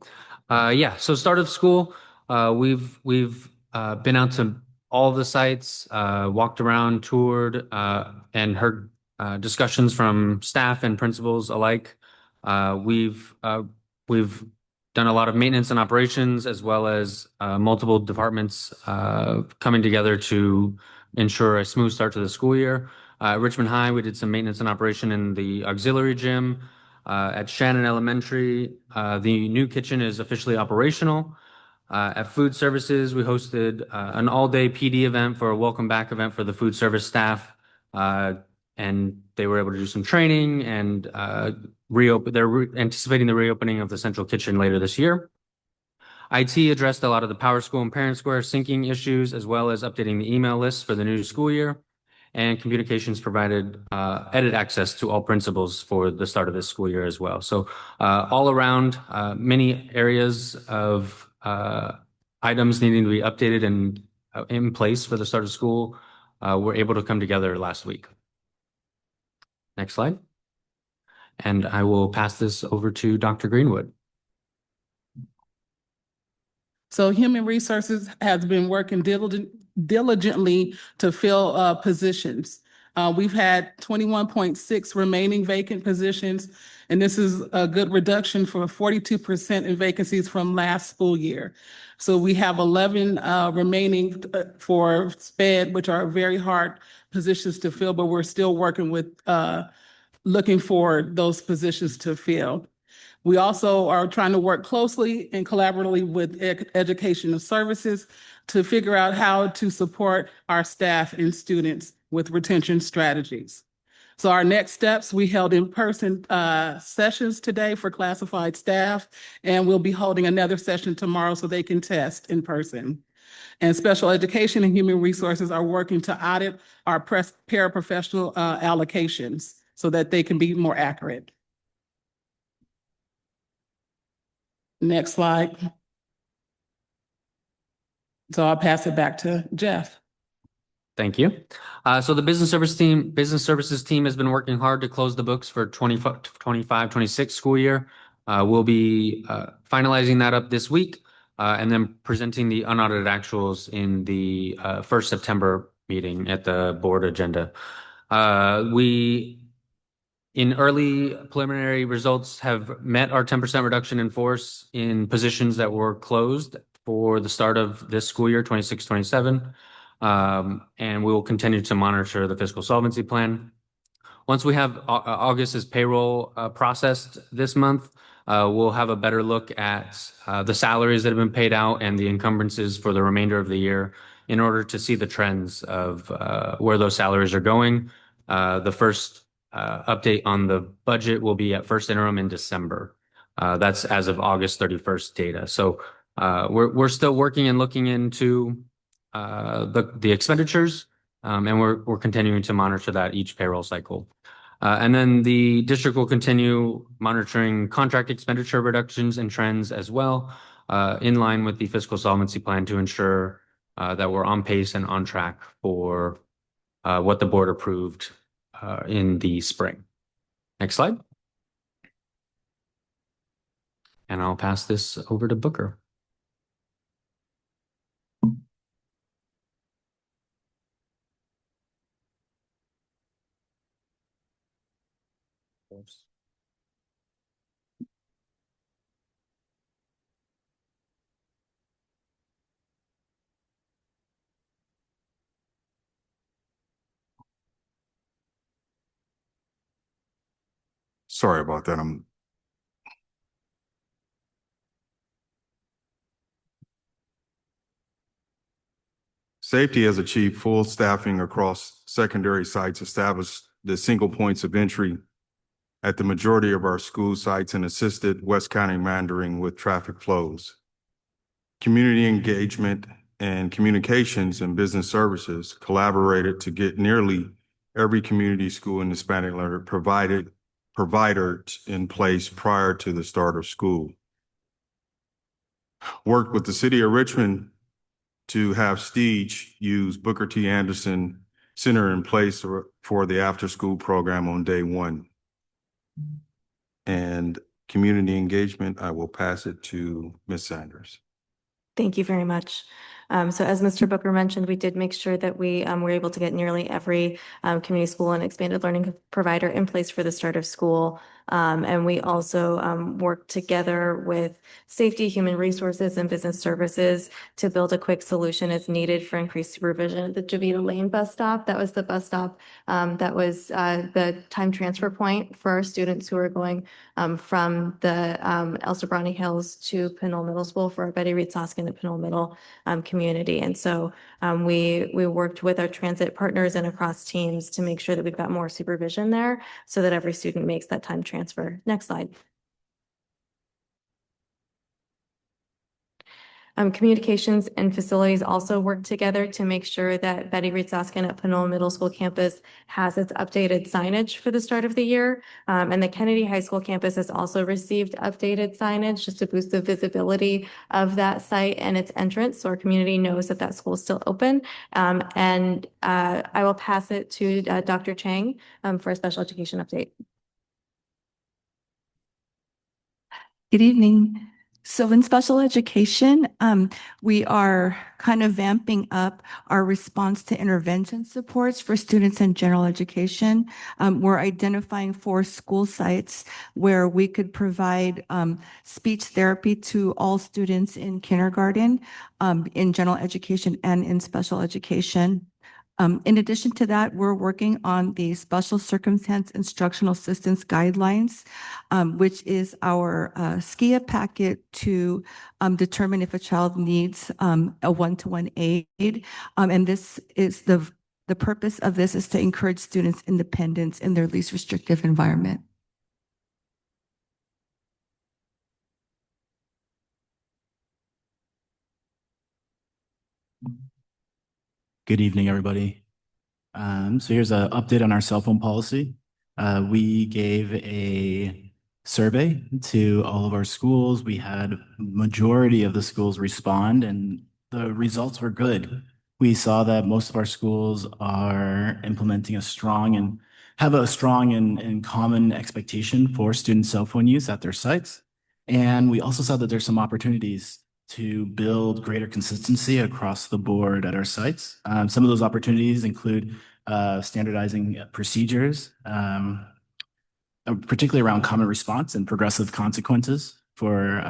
So start of school, we've been out to all the sites, walked around, toured, and heard discussions from staff and principals alike. We've done a lot of maintenance and operations, as well as multiple departments coming together to ensure a smooth start to the school year. At Richmond High, we did some maintenance and operation in the auxiliary gym. At Shannon Elementary, the new kitchen is officially operational. At Food Services, we hosted an all-day PD event for a welcome back event for the food service staff. And they were able to do some training and they're anticipating the reopening of the central kitchen later this year. IT addressed a lot of the Power School and Parent Square syncing issues, as well as updating the email list for the new school year. And communications provided edit access to all principals for the start of this school year as well. So all around, many areas of items needing to be updated and in place for the start of school were able to come together last week. Next slide. And I will pass this over to Dr. Greenwood. So Human Resources has been working diligently to fill positions. We've had 21.6 remaining vacant positions, and this is a good reduction for 42% in vacancies from last school year. So we have 11 remaining for SPED, which are very hard positions to fill, but we're still working with looking for those positions to fill. We also are trying to work closely and collaboratively with educational services to figure out how to support our staff and students with retention strategies. So our next steps, we held in-person sessions today for classified staff, and we'll be holding another session tomorrow so they can test in person. And special education and human resources are working to audit our paraprofessional allocations so that they can be more accurate. Next slide. So I'll pass it back to Jeff. Thank you. So the business services team has been working hard to close the books for 25-26 school year. We'll be finalizing that up this week and then presenting the unaudited actuals in the first September meeting at the board agenda. We, in early preliminary results, have met our 10% reduction in force in positions that were closed for the start of this school year, 26-27. And we will continue to monitor the fiscal solvency plan. Once we have August's payroll processed this month, we'll have a better look at the salaries that have been paid out and the encumbrances for the remainder of the year in order to see the trends of where those salaries are going. The first update on the budget will be at first interim in December. That's as of August 31st data. So we're still working and looking into the expenditures, and we're continuing to monitor that each payroll cycle. And then the district will continue monitoring contract expenditure reductions and trends as well, in line with the fiscal solvency plan to ensure that we're on pace and on track for what the board approved in the spring. Next slide. And I'll pass this over to Booker. Sorry about that. Safety has achieved full staffing across secondary sites, established the single points of entry at the majority of our school sites, and assisted West County Mandarin with traffic flows. Community engagement and communications and business services collaborated to get nearly every community school and Hispanic learner provider in place prior to the start of school. Worked with the city of Richmond to have Stige use Booker T. Anderson Center in place for the after-school program on day one. And community engagement, I will pass it to Ms. Sanders. Thank you very much. So as Mr. Booker mentioned, we did make sure that we were able to get nearly every community school and expanded learning provider in place for the start of school. And we also worked together with safety, human resources, and business services to build a quick solution as needed for increased supervision at the Jovita Lane bus stop. That was the bus stop that was the time transfer point for our students who are going from the El Sobrani Hills to Pinole Middle School for our Betty Reed Soskin at Pinole Middle community. And so we worked with our transit partners and across teams to make sure that we've got more supervision there so that every student makes that time transfer. Next slide. Communications and facilities also work together to make sure that Betty Reed Soskin at Pinole Middle School campus has its updated signage for the start of the year. And the Kennedy High School campus has also received updated signage just to boost the visibility of that site and its entrance so our community knows that that school is still open. And I will pass it to Dr. Chang for a special education update. Good evening. So in special education, we are kind of vamping up our response to intervention supports for students in general education. We're identifying 4 school sites where we could provide speech therapy to all students in kindergarten, in general education, and in special education. In addition to that, we're working on the special circumstance instructional assistance guidelines, which is our SKIA packet to determine if a child needs a one-to-one aid. And this is the The purpose of this is to encourage students' independence in their least restrictive environment. Good evening, everybody. So here's an update on our cell phone policy. We gave a survey to all of our schools. We had majority of the schools respond, and the results were good. We saw that most of our schools are implementing a strong and common expectation for student cell phone use at their sites. And we also saw that there's some opportunities to build greater consistency across the board at our sites. Some of those opportunities include standardizing procedures, particularly around common response and progressive consequences for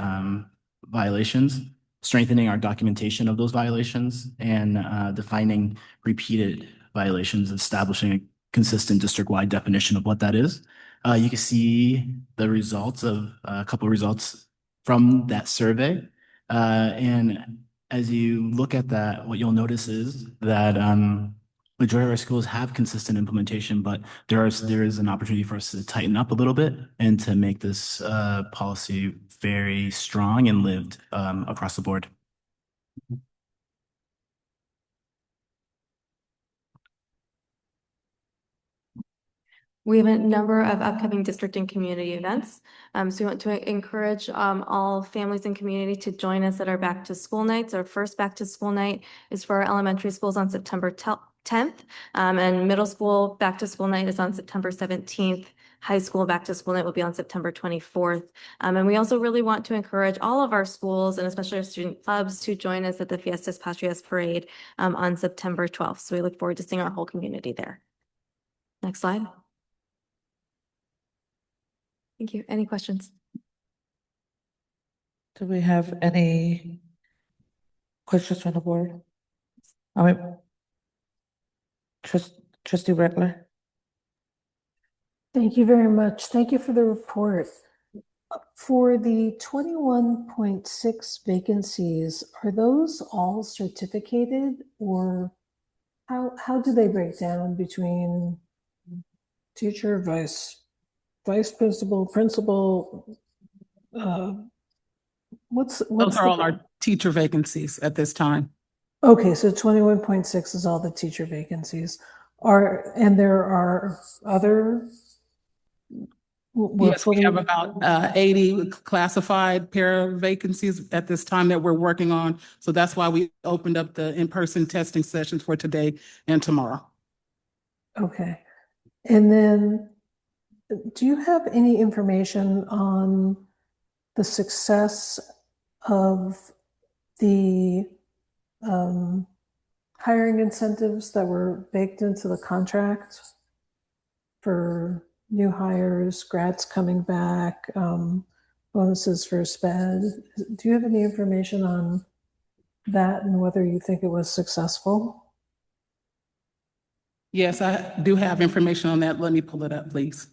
violations, strengthening our documentation of those violations, and defining repeated violations, establishing a consistent district-wide definition of what that is. You can see the results of a couple of results from that survey. And as you look at that, what you'll notice is that majority of our schools have consistent implementation, but there is an opportunity for us to tighten up a little bit and to make this policy very strong and lived across the board. We have a number of upcoming district and community events. So we want to encourage all families and community to join us at our back to school nights. Our first back to school night is for our elementary schools on September 10th. And middle school back to school night is on September 17th. High school back to school night will be on September 24th. And we also really want to encourage all of our schools and especially our student clubs to join us at the Fiestas Patrias Parade on September 12th. So we look forward to seeing our whole community there. Next slide. Thank you. Any questions? Do we have any questions from the board? I mean, Trustee Reckler. Thank you very much. Thank you for the report. For the 21.6 vacancies, are those all certificated, or how do they break down between teacher, vice principal, principal? What's Those are all our teacher vacancies at this time. Okay, so 21.6 is all the teacher vacancies. And there are other? Yes, we have about 80 classified para vacancies at this time that we're working on. So that's why we opened up the in-person testing sessions for today and tomorrow. Okay. And then do you have any information on the success of the hiring incentives that were baked into the contract for new hires, grads coming back, bonuses for SPED? Do you have any information on that and whether you think it was successful? Yes, I do have information on that. Let me pull it up, please.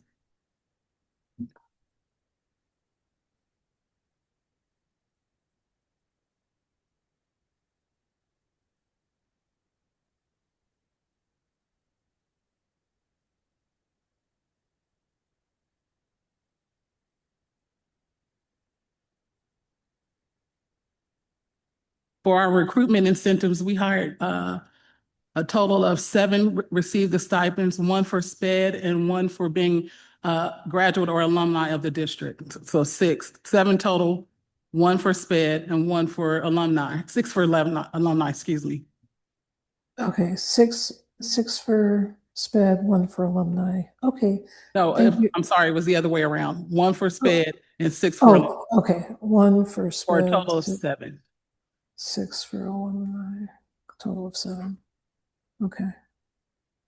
For our recruitment incentives, we hired a total of 7 received the stipends, 1 for SPED and 1 for being graduate or alumni of the district. So 7 total, 1 for SPED and 1 for alumni, 6 for alumni, excuse me. Okay, six for SPED, 1 for alumni. Okay. No, I'm sorry, it was the other way around. 1 for SPED and 6 for alumni. Okay, 1 for SPED. For a total of 7. 6 for alumni, total of 7. Okay,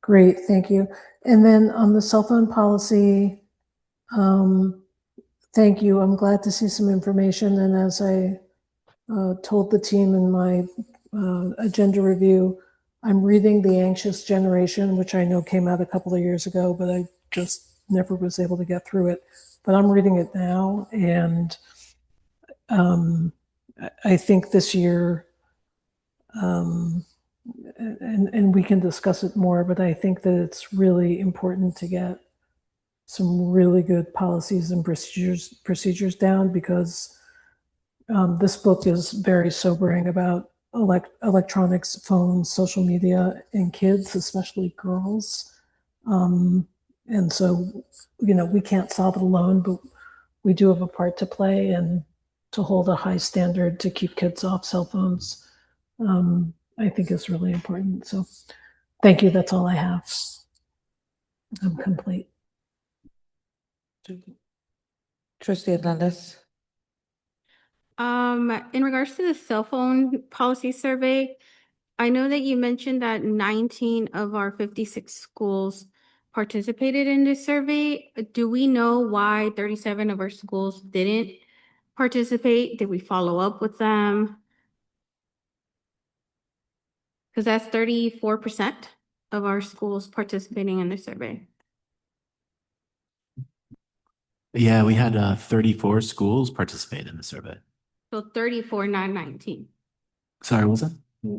great, thank you. And then on the cell phone policy, thank you. I'm glad to see some information. And as I told the team in my agenda review, I'm reading The Anxious Generation, which I know came out a couple of years ago, but I just never was able to get through it. But I'm reading it now, and I think this year and we can discuss it more, but I think that it's really important to get some really good policies and procedures down, because this book is very sobering about electronics, phones, social media, and kids, especially girls. And so, we can't solve it alone, but we do have a part to play and to hold a high standard to keep kids off cell phones. I think is really important. So thank you. That's all I have. I'm complete. Trustee Hernandez. In regards to the cell phone policy survey, I know that you mentioned that 19 of our 56 schools participated in this survey. Do we know why 37 of our schools didn't participate? Did we follow up with them? Because that's 34% of our schools participating in the survey. Yeah, we had 34 schools participate in the survey. So 34, not 19. Sorry, what was that?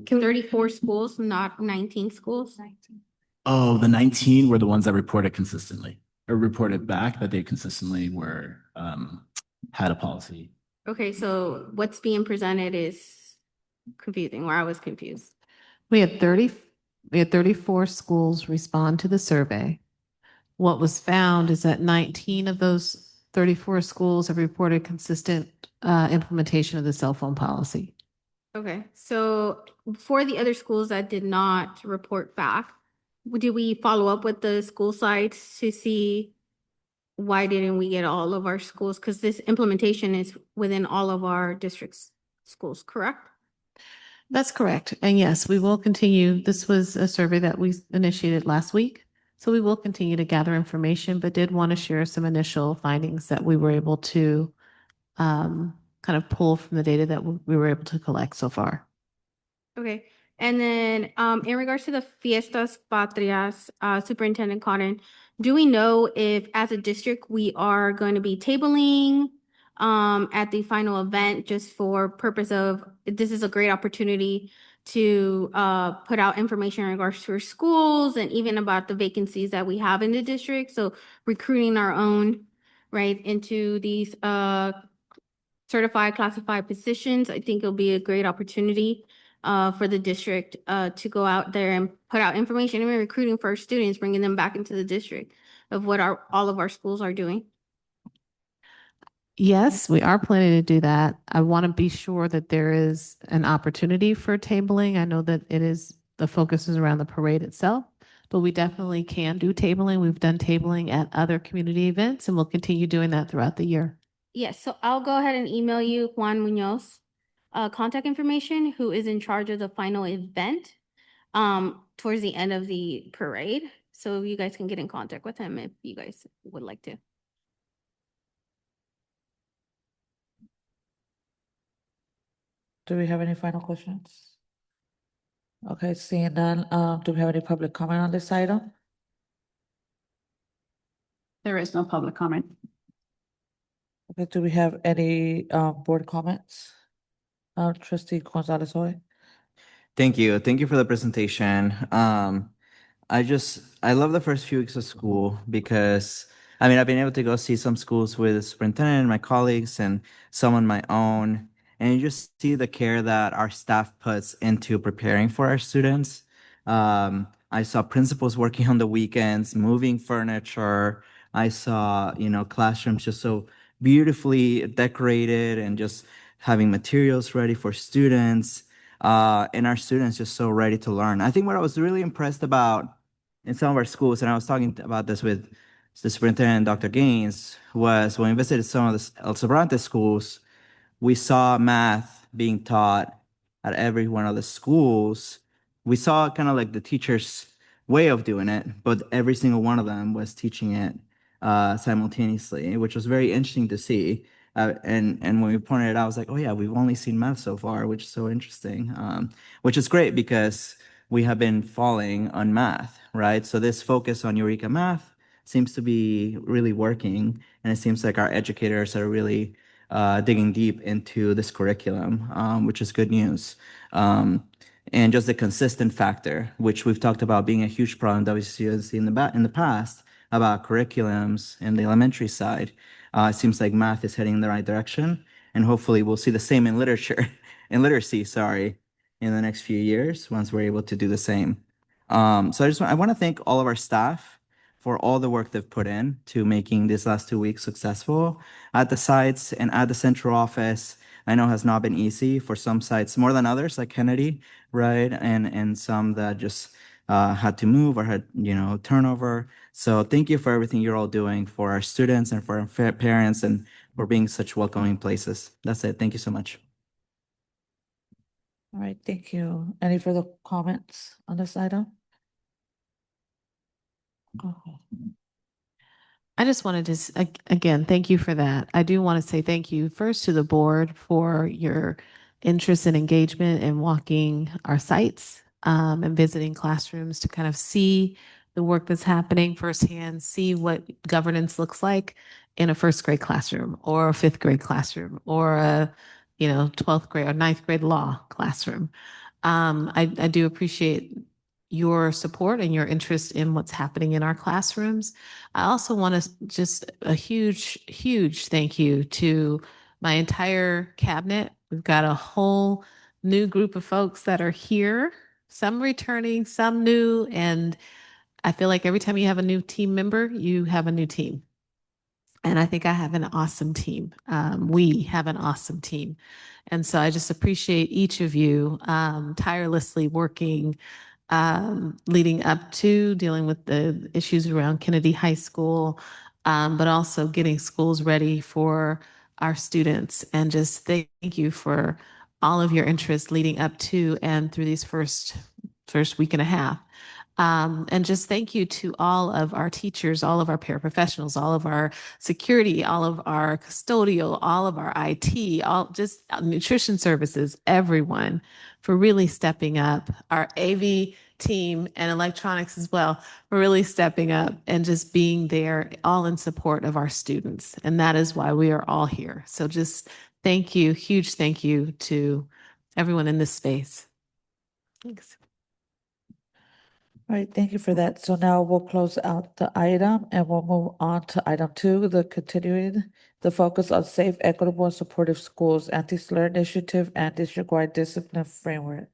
34 schools, not 19 schools. Oh, the 19 were the ones that reported consistently or reported back that they consistently were had a policy. Okay, so what's being presented is confusing, where I was confused. We had 34 schools respond to the survey. What was found is that 19 of those 34 schools have reported consistent implementation of the cell phone policy. Okay, so for the other schools that did not report back, do we follow up with the school sites to see why didn't we get all of our schools? Because this implementation is within all of our districts' schools, correct? That's correct. And yes, we will continue. This was a survey that we initiated last week. So we will continue to gather information, but did want to share some initial findings that we were able to kind of pull from the data that we were able to collect so far. Okay, and then in regards to the Fiestas Patrias, Superintendent Cotton, do we know if as a district we are going to be tabling at the final event just for purpose of, this is a great opportunity to put out information in regards to our schools and even about the vacancies that we have in the district. So recruiting our own, right, into these certified classified positions. I think it'll be a great opportunity for the district to go out there and put out information and recruiting for our students, bringing them back into the district of what all of our schools are doing. Yes, we are planning to do that. I want to be sure that there is an opportunity for tabling. I know that the focus is around the parade itself, but we definitely can do tabling. We've done tabling at other community events and we'll continue doing that throughout the year. Yes, so I'll go ahead and email you Juan Munoz contact information, who is in charge of the final event towards the end of the parade. So you guys can get in contact with him if you guys would like to. Do we have any final questions? Okay, seeing none, do we have any public comment on this item? There is no public comment. Okay, do we have any board comments? Trustee Gonzalez Hoy. Thank you. Thank you for the presentation. I love the first few weeks of school because I've been able to go see some schools with the superintendent and my colleagues and some on my own. And you just see the care that our staff puts into preparing for our students. I saw principals working on the weekends, moving furniture. I saw, classrooms just so beautifully decorated and just having materials ready for students. And our students just so ready to learn. I think what I was really impressed about in some of our schools, and I was talking about this with the superintendent, Dr. Gaines, was when we visited some of the El Sobrante schools, we saw math being taught at every one of the schools. We saw kind of like the teacher's way of doing it, but every single one of them was teaching it simultaneously, which was very interesting to see. And when we pointed it out, I was like, oh yeah, we've only seen math so far, which is so interesting, which is great because we have been falling on math, right? So this focus on Eureka Math seems to be really working, and it seems like our educators are really digging deep into this curriculum, which is good news. and just the consistent factor, which we've talked about being a huge problem in WCCUSD in the past about curriculums in the elementary side. It seems like math is heading in the right direction, and hopefully we'll see the same in literature, in literacy, sorry, in the next few years once we're able to do the same. So I want to thank all of our staff for all the work they've put in to making these last 2 weeks successful at the sites and at the central office. I know has not been easy for some sites more than others, like Kennedy, right? And some that just had to move or had turnover. So thank you for everything you're all doing for our students and for our parents and for being such welcoming places. That's it. Thank you so much. All right, thank you. Any further comments on this item? Okay. I just wanted to, again, thank you for that. I do want to say thank you first to the board for your interest and engagement in walking our sites and visiting classrooms to kind of see the work that's happening firsthand, see what governance looks like in a first grade classroom or a fifth grade classroom or a 12th grade or ninth grade law classroom. I do appreciate your support and your interest in what's happening in our classrooms. I also want to just a huge, huge thank you to my entire cabinet. We've got a whole new group of folks that are here, some returning, some new. And I feel like every time you have a new team member, you have a new team. And I think I have an awesome team. We have an awesome team. And so I just appreciate each of you tirelessly working leading up to dealing with the issues around Kennedy High School, but also getting schools ready for our students. And just thank you for all of your interest leading up to and through these first week and a half. And just thank you to all of our teachers, all of our paraprofessionals, all of our security, all of our custodial, all of our IT, all just nutrition services, everyone for really stepping up. Our AV team and electronics as well for really stepping up and just being there, all in support of our students. And that is why we are all here. So just thank you, huge thank you to everyone in this space. Thanks. All right, thank you for that. So now we'll close out the item and we'll move on to item 2, the continuing the focus on safe, equitable, and supportive schools, anti-slur initiative, and district-wide discipline framework.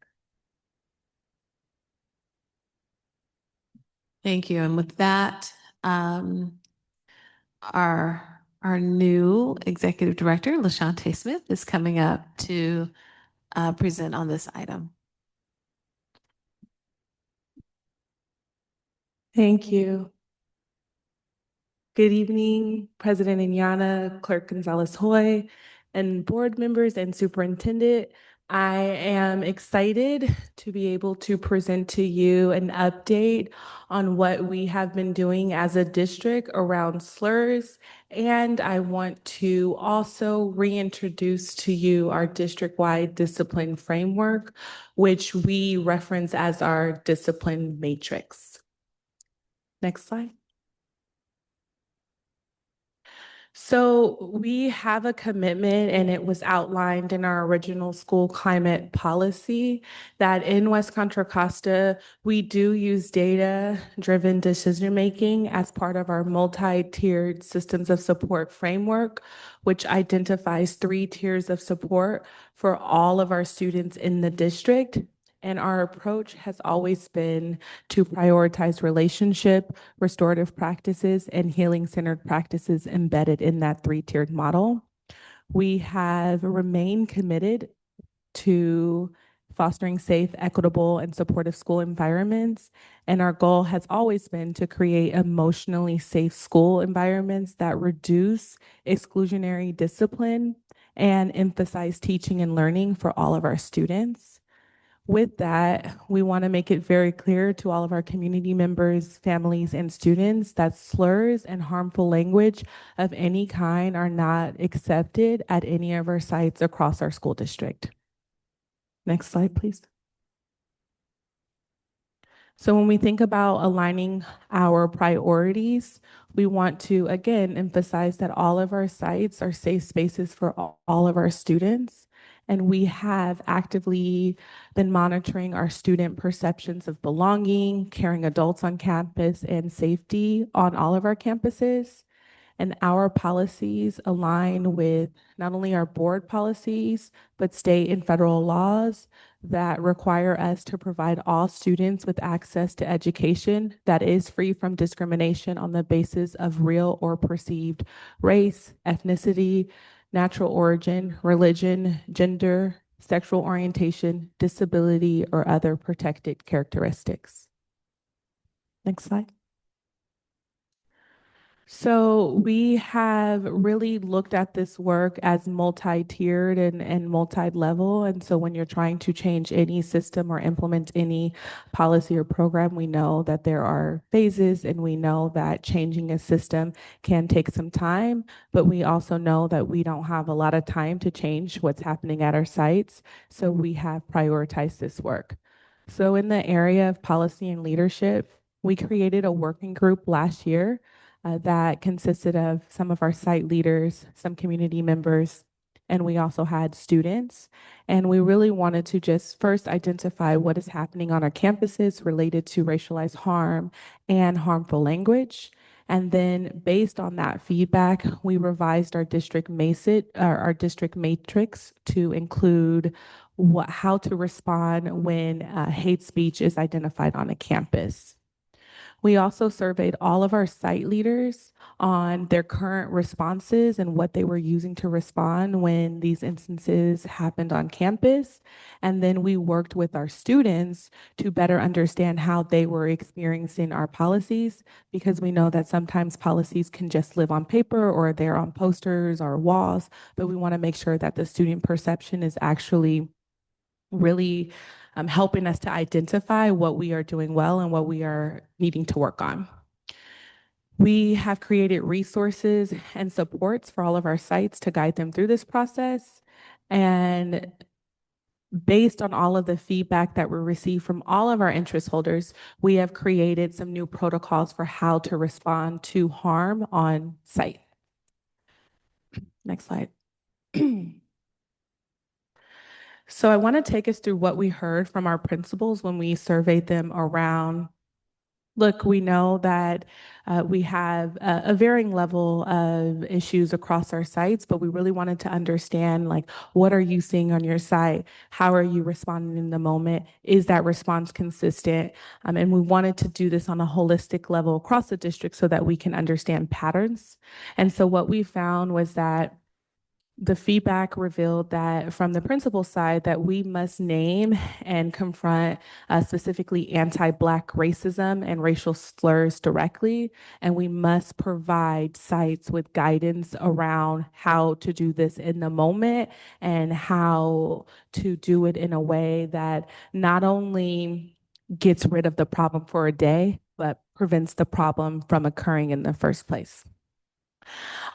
Thank you. And with that, our new executive director, LaShante Smith, is coming up to present on this item. Thank you. Good evening, President Inyana, Clerk Gonzalez-Hoy, and board members and superintendent. I am excited to be able to present to you an update on what we have been doing as a district around slurs. And I want to also reintroduce to you our district-wide discipline framework, which we reference as our discipline matrix. Next slide. So we have a commitment, and it was outlined in our original school climate policy, that in West Contra Costa, we do use data-driven decision-making as part of our multi-tiered systems of support framework, which identifies 3 tiers of support for all of our students in the district. And our approach has always been to prioritize relationship, restorative practices, and healing-centered practices embedded in that 3-tiered model. We have remained committed to fostering safe, equitable, and supportive school environments. And our goal has always been to create emotionally safe school environments that reduce exclusionary discipline and emphasize teaching and learning for all of our students. With that, we want to make it very clear to all of our community members, families, and students that slurs and harmful language of any kind are not accepted at any of our sites across our school district. Next slide, please. So when we think about aligning our priorities, we want to, again, emphasize that all of our sites are safe spaces for all of our students. And we have actively been monitoring our student perceptions of belonging, caring adults on campus, and safety on all of our campuses. And our policies align with not only our board policies, but state and federal laws that require us to provide all students with access to education that is free from discrimination on the basis of real or perceived race, ethnicity, natural origin, religion, gender, sexual orientation, disability, or other protected characteristics. Next slide. So we have really looked at this work as multi-tiered and multi-level. And so when you're trying to change any system or implement any policy or program, we know that there are phases, and we know that changing a system can take some time, but we also know that we don't have a lot of time to change what's happening at our sites. So we have prioritized this work. So in the area of policy and leadership, we created a working group last year that consisted of some of our site leaders, some community members, and we also had students. And we really wanted to just first identify what is happening on our campuses related to racialized harm and harmful language. And then based on that feedback, we revised our district matrix to include how to respond when hate speech is identified on a campus. We also surveyed all of our site leaders on their current responses and what they were using to respond when these instances happened on campus. And then we worked with our students to better understand how they were experiencing our policies, because we know that sometimes policies can just live on paper or they're on posters or walls, but we want to make sure that the student perception is actually really helping us to identify what we are doing well and what we are needing to work on. We have created resources and supports for all of our sites to guide them through this process. And based on all of the feedback that we received from all of our interest holders, we have created some new protocols for how to respond to harm on site. Next slide. So I want to take us through what we heard from our principals when we surveyed them around. Look, we know that we have a varying level of issues across our sites, but we really wanted to understand, like, what are you seeing on your site? How are you responding in the moment? Is that response consistent? And we wanted to do this on a holistic level across the district so that we can understand patterns. And so what we found was that the feedback revealed that from the principal side that we must name and confront specifically anti-Black racism and racial slurs directly, and we must provide sites with guidance around how to do this in the moment and how to do it in a way that not only gets rid of the problem for a day, but prevents the problem from occurring in the first place.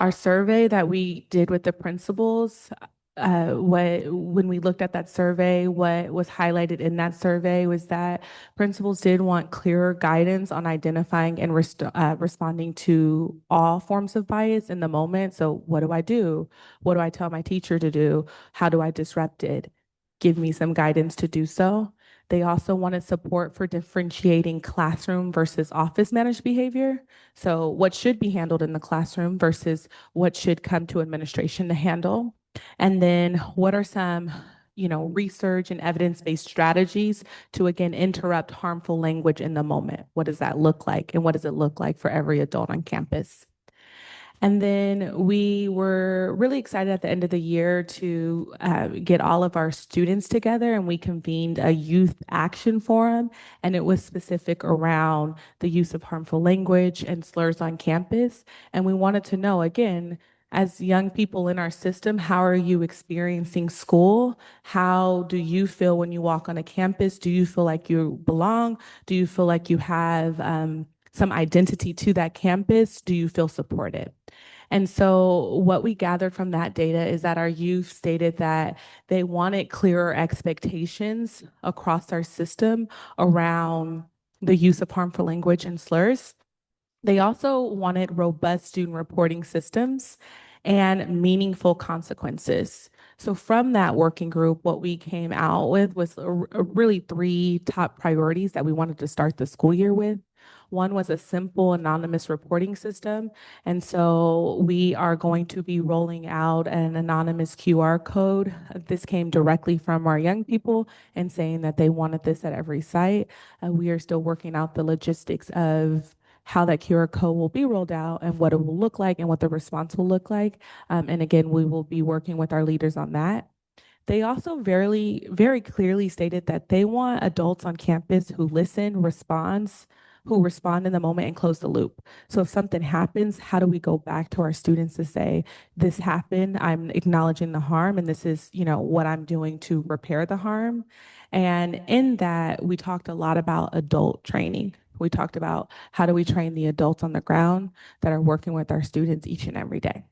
Our survey that we did with the principals, when we looked at that survey, what was highlighted in that survey was that principals did want clearer guidance on identifying and responding to all forms of bias in the moment. So what do I do? What do I tell my teacher to do? How do I disrupt it? Give me some guidance to do so. They also wanted support for differentiating classroom versus office managed behavior. So what should be handled in the classroom versus what should come to administration to handle. And then what are some research and evidence-based strategies to, again, interrupt harmful language in the moment? What does that look like? And what does it look like for every adult on campus? And then we were really excited at the end of the year to get all of our students together, and we convened a youth action forum, and it was specific around the use of harmful language and slurs on campus. And we wanted to know, again, as young people in our system, how are you experiencing school? How do you feel when you walk on a campus? Do you feel like you belong? Do you feel like you have some identity to that campus? Do you feel supported? And so what we gathered from that data is that our youth stated that they wanted clearer expectations across our system around the use of harmful language and slurs. They also wanted robust student reporting systems and meaningful consequences. So from that working group, what we came out with was really three top priorities that we wanted to start the school year with. One was a simple anonymous reporting system. And so we are going to be rolling out an anonymous QR code. This came directly from our young people and saying that they wanted this at every site. We are still working out the logistics of how that QR code will be rolled out and what it will look like and what the response will look like. And again, we will be working with our leaders on that. They also very clearly stated that they want adults on campus who listen, who respond in the moment and close the loop. So if something happens, how do we go back to our students to say, this happened, I'm acknowledging the harm, and this is, what I'm doing to repair the harm. And in that, we talked a lot about adult training. We talked about how do we train the adults on the ground that are working with our students each and every day.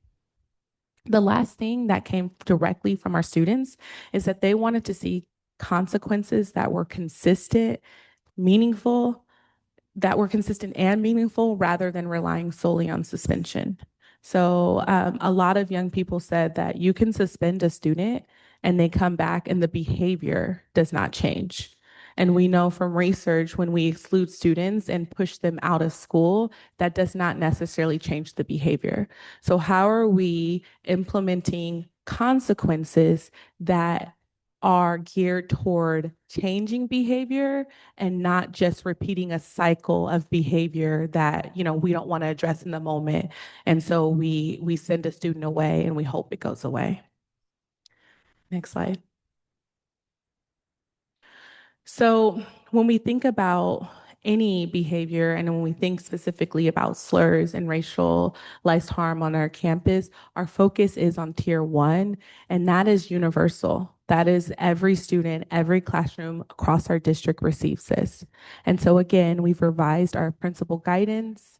The last thing that came directly from our students is that they wanted to see consequences that were consistent, meaningful, and meaningful rather than relying solely on suspension. So a lot of young people said that you can suspend a student and they come back and the behavior does not change. And we know from research when we exclude students and push them out of school, that does not necessarily change the behavior. So how are we implementing consequences that are geared toward changing behavior and not just repeating a cycle of behavior that we don't want to address in the moment, and so we send a student away and we hope it goes away. Next slide. So when we think about any behavior and when we think specifically about slurs and racialized harm on our campus, our focus is on tier 1, and that is universal. That is every student, every classroom across our district receives this. And so again, we've revised our principal guidance.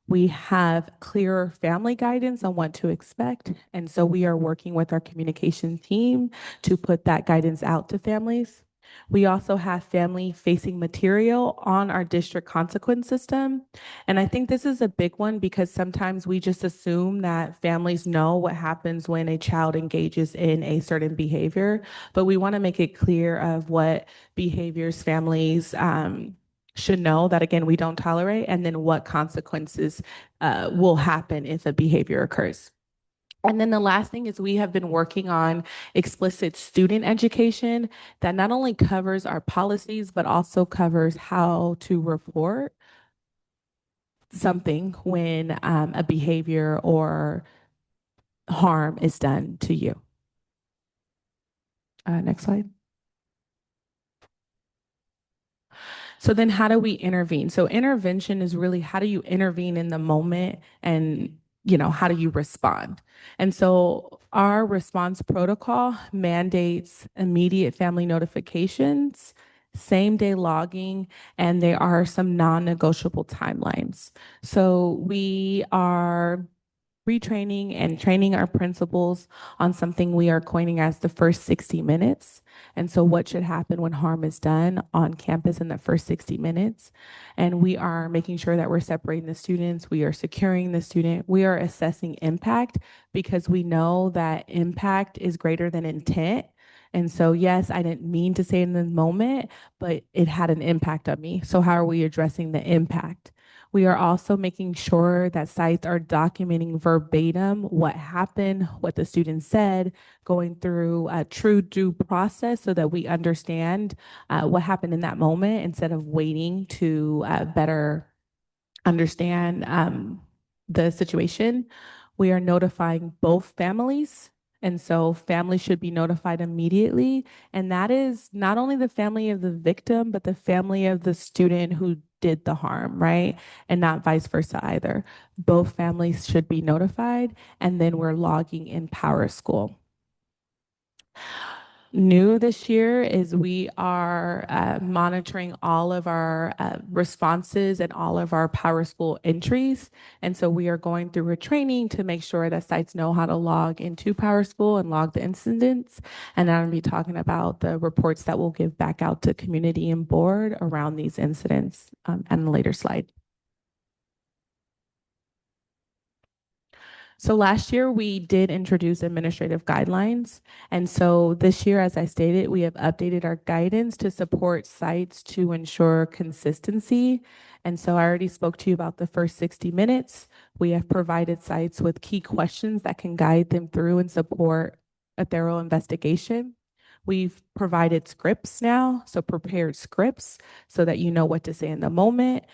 We have clearer family guidance on what to expect. And so we are working with our communication team to put that guidance out to families. We also have family-facing material on our district consequence system. And I think this is a big one because sometimes we just assume that families know what happens when a child engages in a certain behavior, but we want to make it clear of what behaviors families should know that, again, we don't tolerate, and then what consequences will happen if a behavior occurs. And then the last thing is we have been working on explicit student education that not only covers our policies, but also covers how to report something when a behavior or harm is done to you. Next slide. So then how do we intervene? So intervention is really how do you intervene in the moment and how do you respond? And so our response protocol mandates immediate family notifications, same-day logging, and there are some non-negotiable timelines. So we are retraining and training our principals on something we are coining as the first 60 minutes. And so what should happen when harm is done on campus in the first 60 minutes. And we are making sure that we're separating the students, we are securing the student, we are assessing impact because we know that impact is greater than intent. And so, yes, I didn't mean to say it in the moment, but it had an impact on me. So how are we addressing the impact? We are also making sure that sites are documenting verbatim what happened, what the student said, going through a true due process so that we understand what happened in that moment instead of waiting to better understand the situation. We are notifying both families. And so families should be notified immediately. And that is not only the family of the victim, but the family of the student who did the harm, right? And not vice versa either. Both families should be notified. And then we're logging in Power School. New this year is we are monitoring all of our responses and all of our Power School entries. And so we are going through a training to make sure that sites know how to log into Power School and log the incidents. And I'm going to be talking about the reports that we'll give back out to community and board around these incidents on a later slide. So last year we did introduce administrative guidelines. And so this year, as I stated, we have updated our guidance to support sites to ensure consistency. And so I already spoke to you about the first 60 minutes. We have provided sites with key questions that can guide them through and support a thorough investigation. We've provided scripts now, so prepared scripts so that you know what to say in the moment,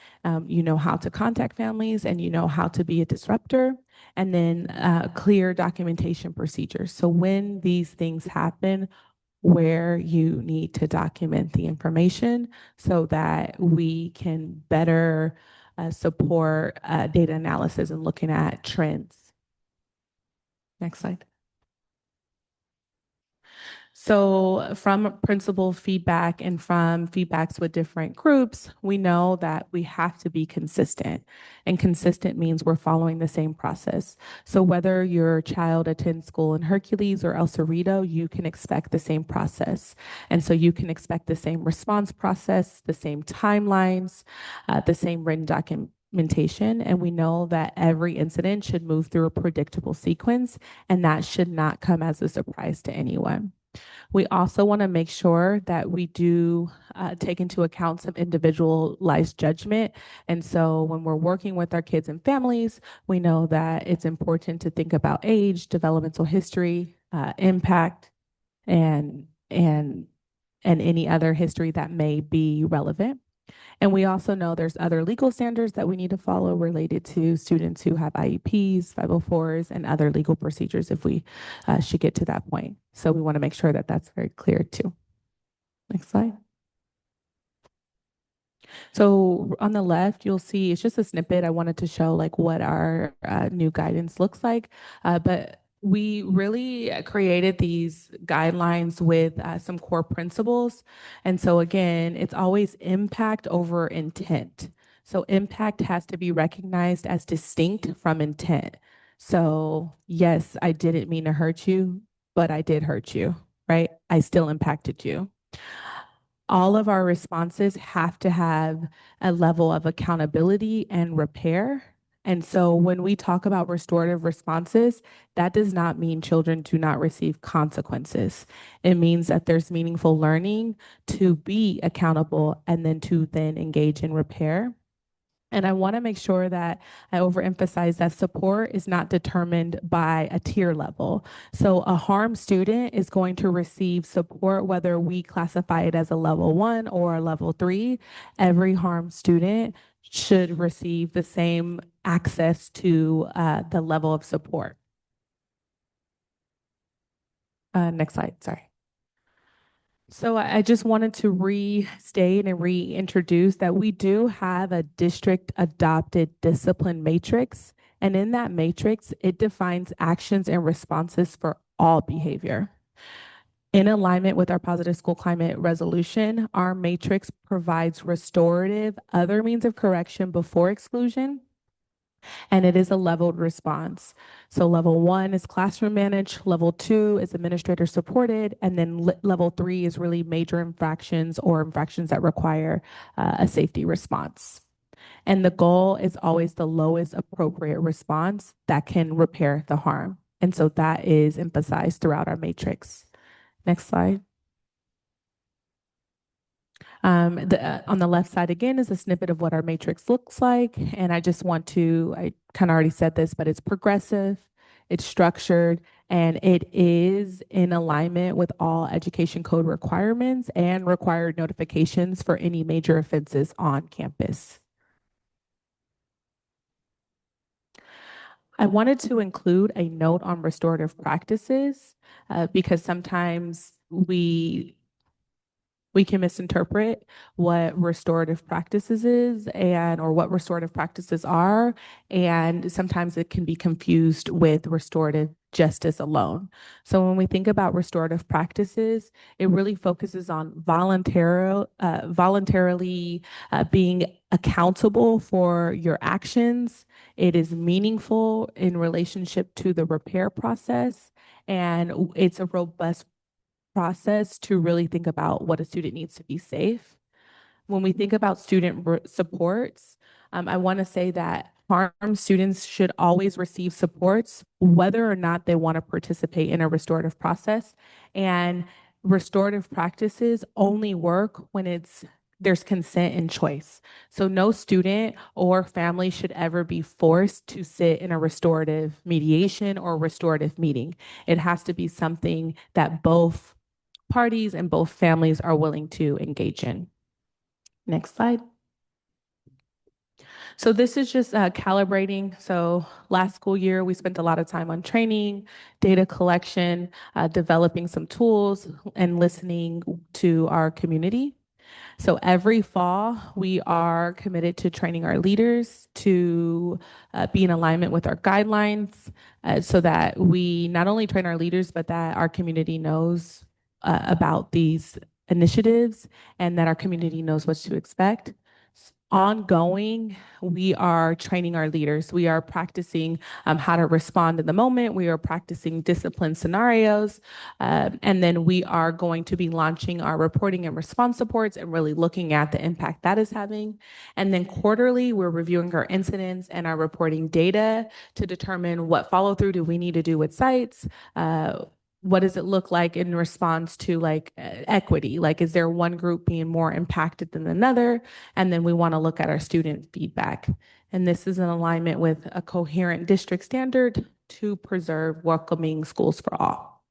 you know how to contact families, and you know how to be a disruptor, and then clear documentation procedures. So when these things happen, where you need to document the information so that we can better support data analysis and looking at trends. Next slide. So from principal feedback and from feedbacks with different groups, we know that we have to be consistent. And consistent means we're following the same process. So whether your child attends school in Hercules or El Cerrito, you can expect the same process. And so you can expect the same response process, the same timelines, the same written documentation. And we know that every incident should move through a predictable sequence, and that should not come as a surprise to anyone. We also want to make sure that we do take into account some individualized judgment. And so when we're working with our kids and families, we know that it's important to think about age, developmental history, impact, and any other history that may be relevant. And we also know there's other legal standards that we need to follow related to students who have IEPs, 504s, and other legal procedures if we should get to that point. So we want to make sure that that's very clear too. Next slide. So on the left, you'll see it's just a snippet. I wanted to show like what our new guidance looks like, but we really created these guidelines with some core principles. And so again, it's always impact over intent. So impact has to be recognized as distinct from intent. So yes, I didn't mean to hurt you, but I did hurt you, right? I still impacted you. All of our responses have to have a level of accountability and repair. And so when we talk about restorative responses, that does not mean children do not receive consequences. It means that there's meaningful learning to be accountable and then to then engage in repair. And I want to make sure that I overemphasize that support is not determined by a tier level. So a harmed student is going to receive support whether we classify it as a level 1 or a level 3. Every harmed student should receive the same access to the level of support. Next slide, sorry. So I just wanted to restate and reintroduce that we do have a district adopted discipline matrix. And in that matrix, it defines actions and responses for all behavior. In alignment with our positive school climate resolution, our matrix provides restorative other means of correction before exclusion, and it is a leveled response. So level 1 is classroom managed, level 2 is administrator supported, and then level 3 is really major infractions or infractions that require a safety response. And the goal is always the lowest appropriate response that can repair the harm. And so that is emphasized throughout our matrix. Next slide. On the left side again is a snippet of what our matrix looks like. And I just want to, I kind of already said this, but it's progressive, it's structured, and it is in alignment with all education code requirements and required notifications for any major offenses on campus. I wanted to include a note on restorative practices because sometimes we can misinterpret what restorative practices is or what restorative practices are, and sometimes it can be confused with restorative justice alone. So when we think about restorative practices, it really focuses on voluntarily being accountable for your actions. It is meaningful in relationship to the repair process, and it's a robust process to really think about what a student needs to be safe. When we think about student supports, I want to say that harmed students should always receive supports, whether or not they want to participate in a restorative process. And restorative practices only work when there's consent and choice. So no student or family should ever be forced to sit in a restorative mediation or restorative meeting. It has to be something that both parties and both families are willing to engage in. Next slide. So this is just calibrating. So last school year, we spent a lot of time on training, data collection, developing some tools, and listening to our community. So every fall, we are committed to training our leaders to be in alignment with our guidelines so that we not only train our leaders, but that our community knows about these initiatives and that our community knows what to expect. Ongoing, we are training our leaders. We are practicing how to respond in the moment. We are practicing discipline scenarios. And then we are going to be launching our reporting and response supports and really looking at the impact that is having. And then quarterly, we're reviewing our incidents and our reporting data to determine what follow through do we need to do with sites. What does it look like in response to equity? Like, is there one group being more impacted than another? And then we want to look at our student feedback. And this is in alignment with a coherent district standard to preserve welcoming schools for all.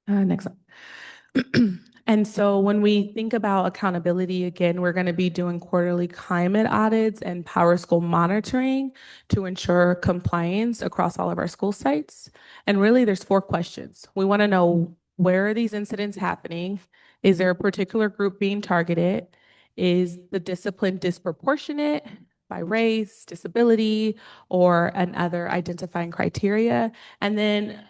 Next slide. And so when we think about accountability, again, we're going to be doing quarterly climate audits and power school monitoring to ensure compliance across all of our school sites. And really, there's 4 questions. We want to know, where are these incidents happening? Is there a particular group being targeted? Is the discipline disproportionate by race, disability, or another identifying criteria? And then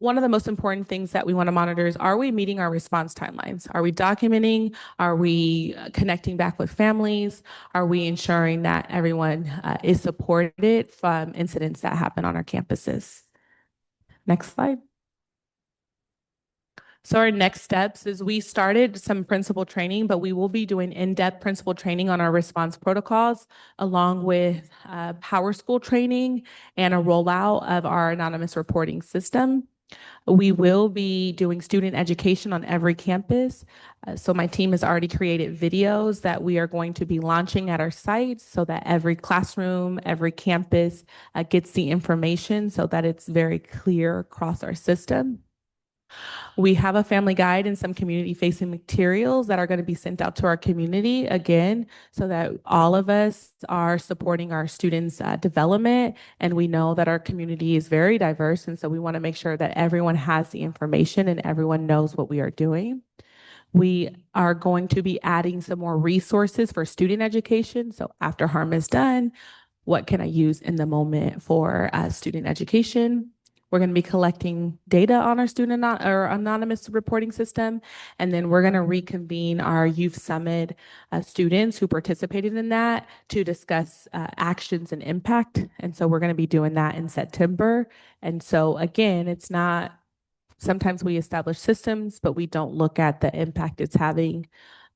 one of the most important things that we want to monitor is, are we meeting our response timelines? Are we documenting? Are we connecting back with families? Are we ensuring that everyone is supported from incidents that happen on our campuses? Next slide. So our next steps is, we started some principal training, but we will be doing in-depth principal training on our response protocols, along with Power School training and a rollout of our anonymous reporting system. We will be doing student education on every campus. So my team has already created videos that we are going to be launching at our sites so that every classroom, every campus gets the information so that it's very clear across our system. We have a family guide and some community-facing materials that are going to be sent out to our community, again, so that all of us are supporting our students' development. And we know that our community is very diverse, and so we want to make sure that everyone has the information and everyone knows what we are doing. We are going to be adding some more resources for student education. So after harm is done, what can I use in the moment for student education? We're going to be collecting data on our or anonymous reporting system, and then we're going to reconvene our youth summit students who participated in that to discuss actions and impact. And so we're going to be doing that in September. And so again, it's not, sometimes we establish systems, but we don't look at the impact it's having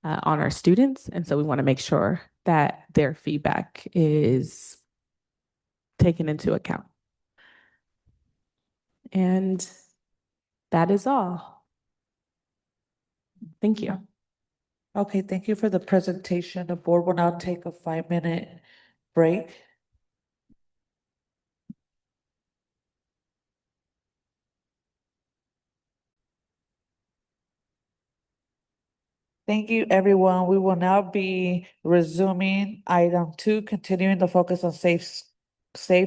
on our students. And so we want to make sure that their feedback is taken into account. And that is all. Thank you. Okay, thank you for the presentation. The board will now take a 5-minute break. Thank you, everyone. We will now be resuming item 2, continuing the focus on safe,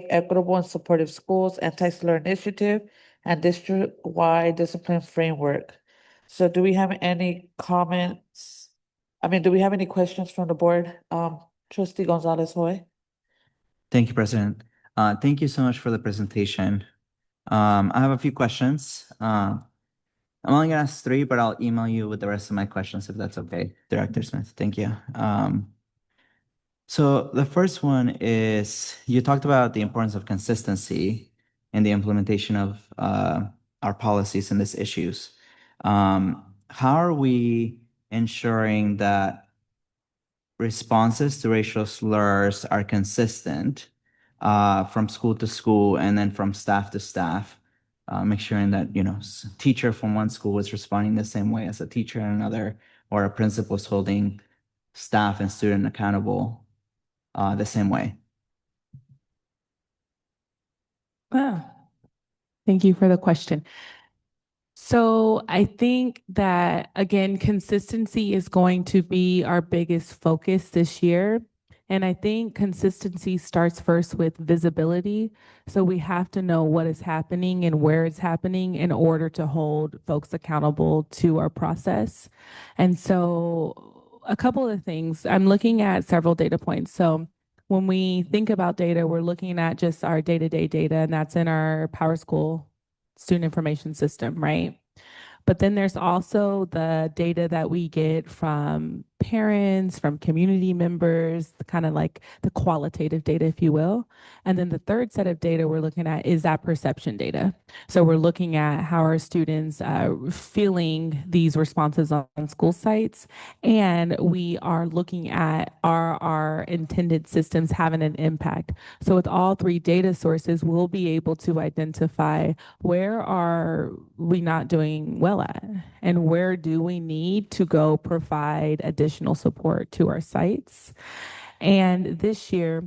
equitable, and supportive schools, anti-slur initiative, and district-wide discipline framework. So do we have any comments? Do we have any questions from the board? Trustee Gonzalez Hoy. Thank you, President. Thank you so much for the presentation. I have a few questions. I'm only gonna ask 3, but I'll email you with the rest of my questions if that's okay, Director Smith. Thank you. So the first one is, you talked about the importance of consistency in the implementation of our policies and these issues. How are we ensuring that responses to racial slurs are consistent from school to school and then from staff to staff, make sure that, teacher from one school is responding the same way as a teacher in another, or a principal is holding staff and student accountable the same way. Thank you for the question. So I think that, again, consistency is going to be our biggest focus this year. And I think consistency starts first with visibility. So we have to know what is happening and where it's happening in order to hold folks accountable to our process. And so a couple of things, I'm looking at several data points. So when we think about data, we're looking at just our day-to-day data, and that's in our PowerSchool student information system, right? But then there's also the data that we get from parents, from community members, kind of like the qualitative data, if you will. And then the third set of data we're looking at is that perception data. So we're looking at how our students feeling these responses on school sites. And we are looking at are our intended systems having an impact. So with all three data sources, we'll be able to identify where are we not doing well at, and where do we need to go provide additional support to our sites. And this year,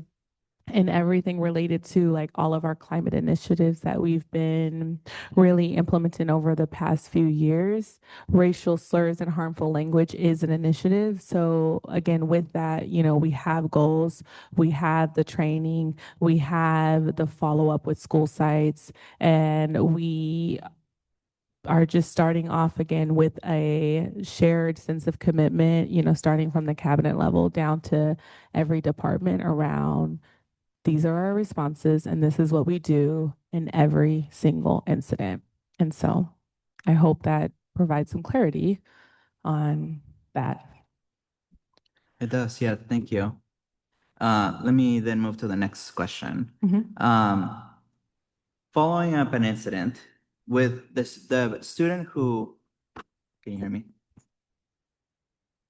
and everything related to like all of our climate initiatives that we've been really implementing over the past few years, racial slurs and harmful language is an initiative. So again, with that, we have goals, we have the training, we have the follow-up with school sites, and we are just starting off again with a shared sense of commitment, starting from the cabinet level down to every department around these are our responses, and this is what we do in every single incident. And so I hope that provides some clarity on that. It does, yeah, thank you. Let me then move to the next question. Following up an incident with the student who, can you hear me?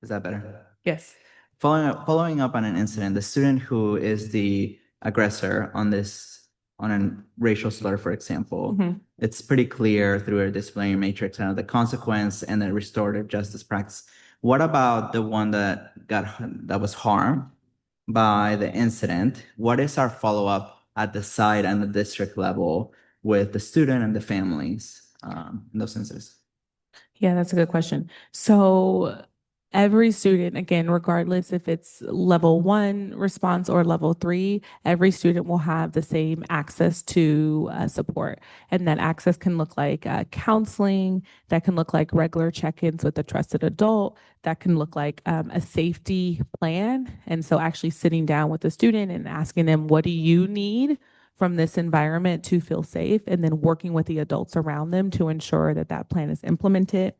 Is that better? Yes. Following up on an incident, the student who is the aggressor on a racial slur, for example, it's pretty clear through a disciplinary matrix the consequence and the restorative justice practice. What about the one that was harmed by the incident? What is our follow-up at the site and the district level with the student and the families in those instances? Yeah, that's a good question. So every student, again, regardless if it's level 1 response or level 3, every student will have the same access to support. And that access can look like counseling, that can look like regular check-ins with a trusted adult, that can look like a safety plan. And so actually sitting down with the student and asking them, what do you need from this environment to feel safe, and then working with the adults around them to ensure that that plan is implemented.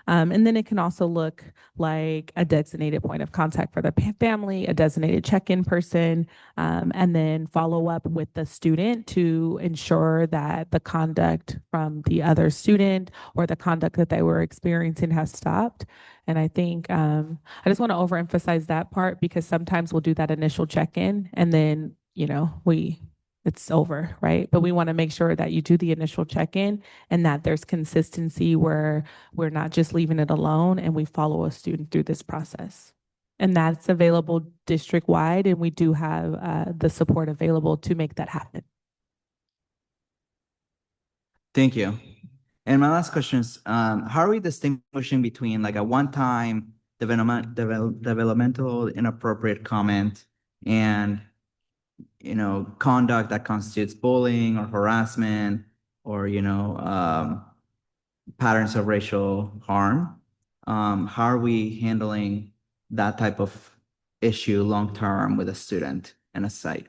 And then it can also look like a designated point of contact for the family, a designated check-in person, and then follow up with the student to ensure that the conduct from the other student or the conduct that they were experiencing has stopped. And I think I just want to overemphasize that part, because sometimes we'll do that initial check-in and then, it's over, right? But we want to make sure that you do the initial check-in and that there's consistency where we're not just leaving it alone and we follow a student through this process. And that's available district-wide, and we do have the support available to make that happen. Thank you. And my last question is, how are we distinguishing between like a one-time developmental inappropriate comment and conduct that constitutes bullying or harassment or, patterns of racial harm? How are we handling that type of issue long-term with a student and a site?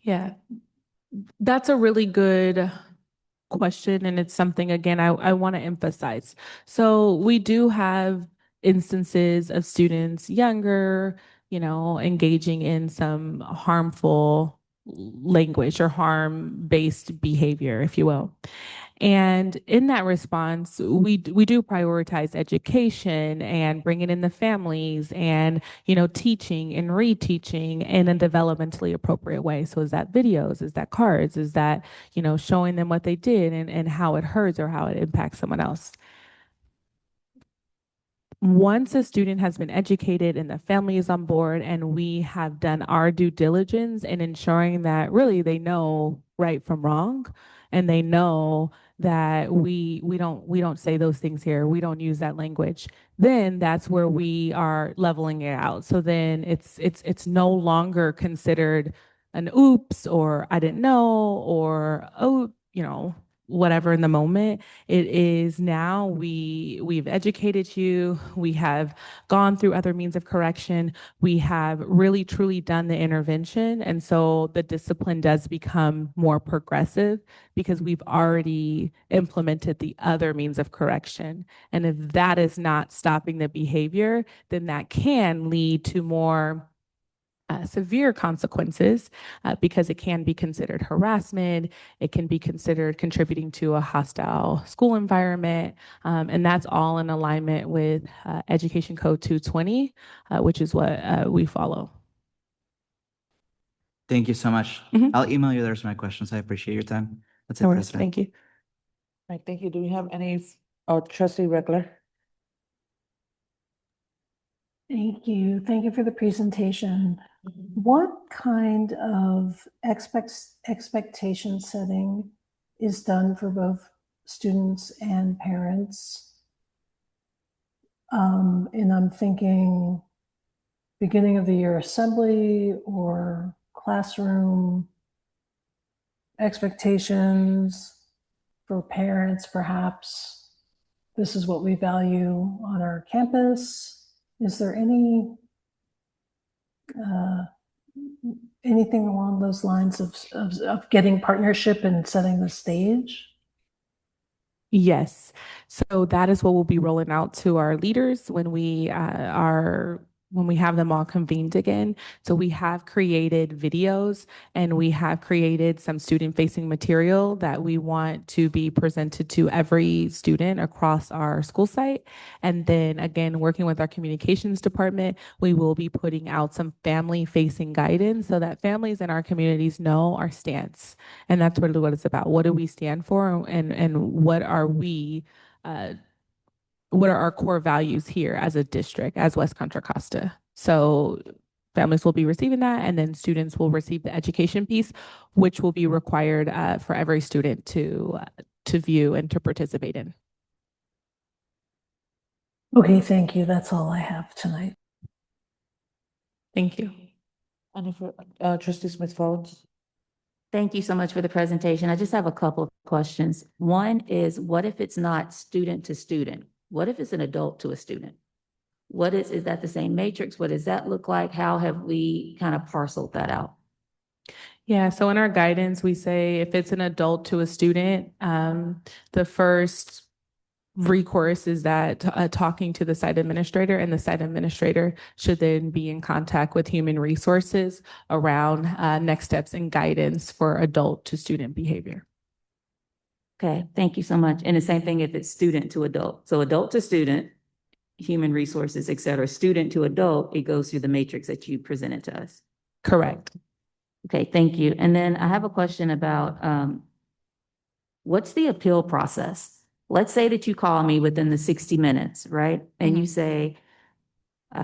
Yeah, that's a really good question. And it's something, again, I want to emphasize. So we do have instances of students younger, engaging in some harmful language or harm-based behavior, if you will. And in that response, we do prioritize education and bringing in the families and, teaching and reteaching in a developmentally appropriate way. So is that videos? Is that cards? Is that, showing them what they did and how it hurts or how it impacts someone else? Once a student has been educated and the family is on board and we have done our due diligence in ensuring that really they know right from wrong and they know that we don't say those things here, we don't use that language, then that's where we are leveling it out. So then it's no longer considered an oops or I didn't know or oh, whatever in the moment. It is now we've educated you, we have gone through other means of correction, we have really truly done the intervention, and so the discipline does become more progressive because we've already implemented the other means of correction. And if that is not stopping the behavior, then that can lead to more severe consequences because it can be considered harassment, it can be considered contributing to a hostile school environment, and that's all in alignment with Education Code 220, which is what we follow. Thank you so much. I'll email you the rest of my questions. I appreciate your time. That's it, President. Thank you. All right, thank you. Do we have any, Trustee Reckler? Thank you. Thank you for the presentation. What kind of expectation setting is done for both students and parents? And I'm thinking beginning of the year assembly or classroom expectations for parents, perhaps. This is what we value on our campus. Is there anything along those lines of getting partnership and setting the stage? Yes. So that is what we'll be rolling out to our leaders when we when we have them all convened again. So we have created videos and we have created some student-facing material that we want to be presented to every student across our school site. And then again, working with our communications department, we will be putting out some family-facing guidance so that families in our communities know our stance. And that's really what it's about. What do we stand for and what are we what are our core values here as a district, as West Contra Costa? So families will be receiving that, and then students will receive the education piece, which will be required for every student to view and to participate in. Okay, thank you. That's all I have tonight. Thank you. And if Trustee Smith Folds? Thank you so much for the presentation. I just have a couple of questions. One is, what if it's not student to student? What if it's an adult to a student? Is that the same matrix? What does that look like? How have we kind of parceled that out? Yeah, so in our guidance, we say if it's an adult to a student, the first recourse is that talking to the site administrator, and the site administrator should then be in contact with human resources around next steps and guidance for adult to student behavior. Okay, thank you so much. And the same thing if it's student to adult. So adult to student, human resources, et cetera. Student to adult, it goes through the matrix that you presented to us. Correct. Okay, thank you. And then I have a question about what's the appeal process? Let's say that you call me within the 60 minutes, right? And you say,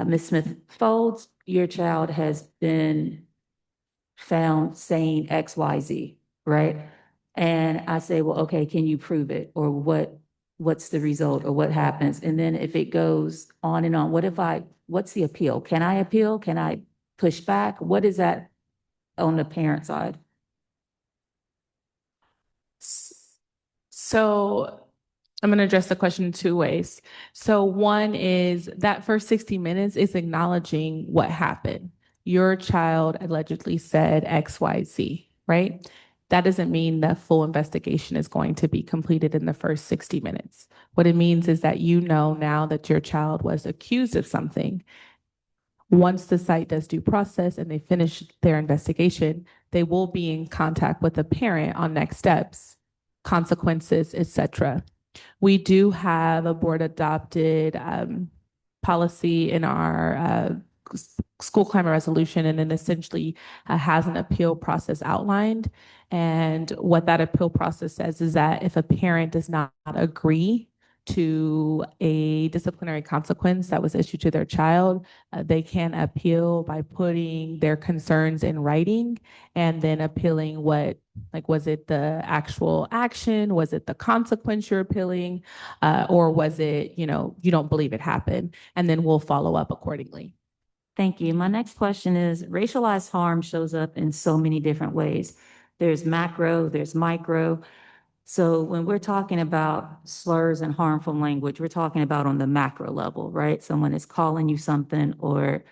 Ms. Smith Folds, your child has been found saying XYZ, right? And I say, well, okay, can you prove it? Or what's the result or what happens? And then if it goes on and on, what's the appeal? Can I appeal? Can I push back? What is that on the parent side? So I'm going to address the question in two ways. So one is that first 60 minutes is acknowledging what happened. Your child allegedly said XYZ, right? That doesn't mean the full investigation is going to be completed in the first 60 minutes. What it means is that you know now that your child was accused of something. Once the site does due process and they finish their investigation, they will be in contact with the parent on next steps, consequences, etc. We do have a board adopted policy in our school climate resolution, and it essentially has an appeal process outlined. And what that appeal process says is that if a parent does not agree to a disciplinary consequence that was issued to their child, they can appeal by putting their concerns in writing and then appealing what, like, was it the actual action? Was it the consequence you're appealing? Or was it, you don't believe it happened? And then we'll follow up accordingly. Thank you. My next question is, racialized harm shows up in so many different ways. There's macro, there's micro. So when we're talking about slurs and harmful language, we're talking about on the macro level, right? Someone is calling you something, or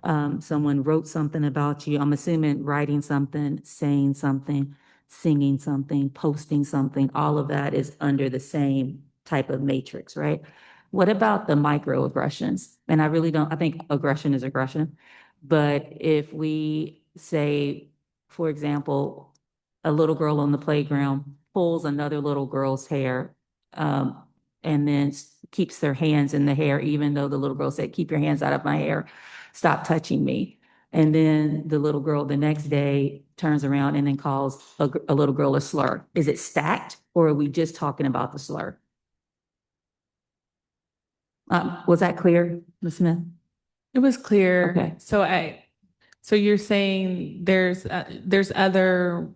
someone wrote something about you. I'm assuming writing something, saying something, singing something, posting something, all of that is under the same type of matrix, right? What about the microaggressions? And I think aggression is aggression. But if we say, for example, a little girl on the playground pulls another little girl's hair, and then keeps their hands in the hair, even though the little girl said, "Keep your hands out of my hair, stop touching me." And then the little girl the next day turns around and then calls a little girl a slur. Is it stacked, or are we just talking about the slur? Was that clear, Ms. Smith? It was clear. Okay. So you're saying there's other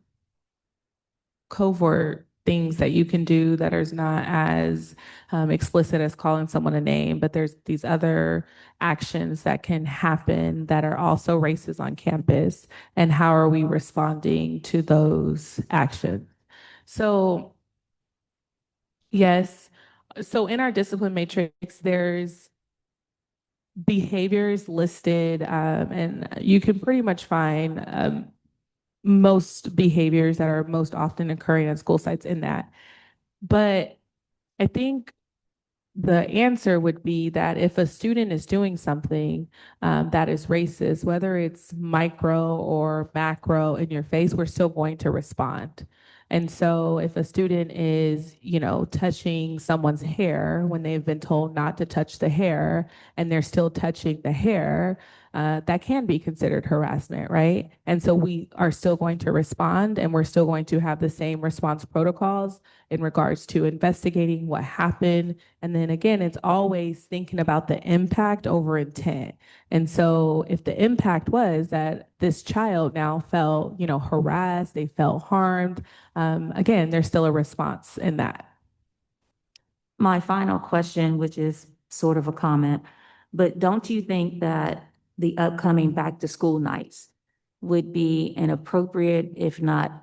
covert things that you can do that is not as explicit as calling someone a name, but there's these other actions that can happen that are also racist on campus, and how are we responding to those actions? So yes, so in our discipline matrix, there's behaviors listed, and you can pretty much find most behaviors that are most often occurring at school sites in that. But I think the answer would be that if a student is doing something that is racist, whether it's micro or macro in your face, we're still going to respond. And so if a student is, touching someone's hair when they've been told not to touch the hair, and they're still touching the hair, that can be considered harassment, right? And so we are still going to respond, and we're still going to have the same response protocols in regards to investigating what happened. And then again, it's always thinking about the impact over intent. And so if the impact was that this child now felt, harassed, they felt harmed, again, there's still a response in that. My final question, which is sort of a comment, but don't you think that the upcoming back to school nights would be an appropriate, if not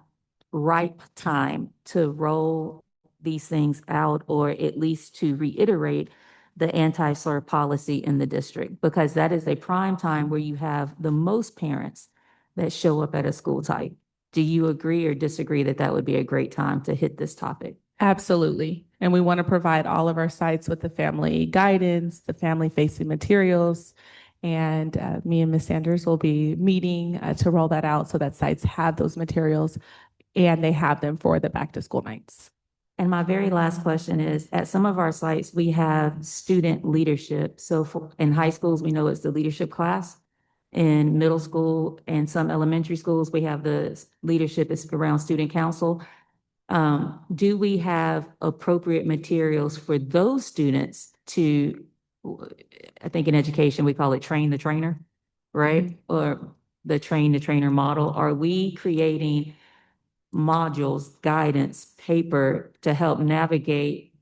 ripe time to roll these things out, or at least to reiterate the anti-slur policy in the district? Because that is a prime time where you have the most parents that show up at a school type. Do you agree or disagree that that would be a great time to hit this topic? Absolutely. And we want to provide all of our sites with the family guidance, the family facing materials. And me and Ms. Sanders will be meeting to roll that out so that sites have those materials and they have them for the back to school nights. And my very last question is, at some of our sites, we have student leadership. So in high schools, we know it's the leadership class. In middle school and some elementary schools, we have the leadership is around student council. Do we have appropriate materials for those students to, I think in education, we call it train the trainer, right? Or the train the trainer model. Are we creating modules, guidance, paper to help navigate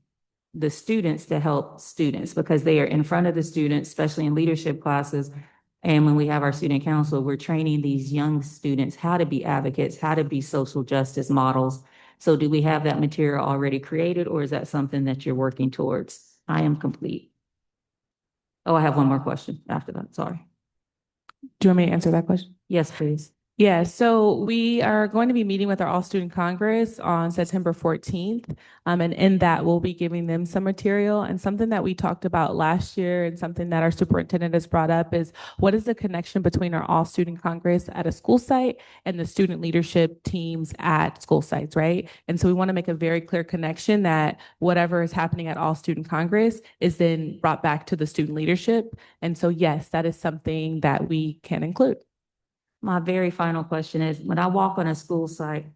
the students, to help students, because they are in front of the students, especially in leadership classes? And when we have our student council, we're training these young students how to be advocates, how to be social justice models. So do we have that material already created, or is that something that you're working towards? I am complete. Oh, I have one more question after that. Sorry. Do you want me to answer that question? Yes, please. Yeah, so we are going to be meeting with our All Student Congress on September 14th. And in that, we'll be giving them some material. And something that we talked about last year and something that our superintendent has brought up is what is the connection between our All Student Congress at a school site and the student leadership teams at school sites, right? And so we want to make a very clear connection that whatever is happening at All Student Congress is then brought back to the student leadership. And so, yes, that is something that we can include. My very final question is, when I walk on a school site,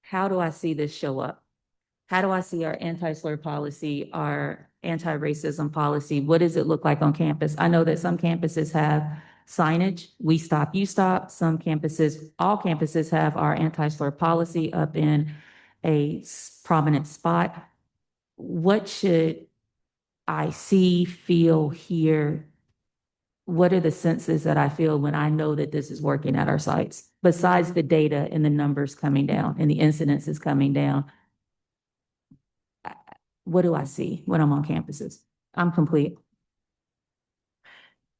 how do I see this show up? How do I see our anti-slur policy, our anti-racism policy? What does it look like on campus? I know that some campuses have signage, we stop, you stop. Some campuses, all campuses have our anti-slur policy up in a prominent spot. What should I see, feel, hear? What are the senses that I feel when I know that this is working at our sites? Besides the data and the numbers coming down and the incidences coming down, what do I see when I'm on campuses? I'm complete.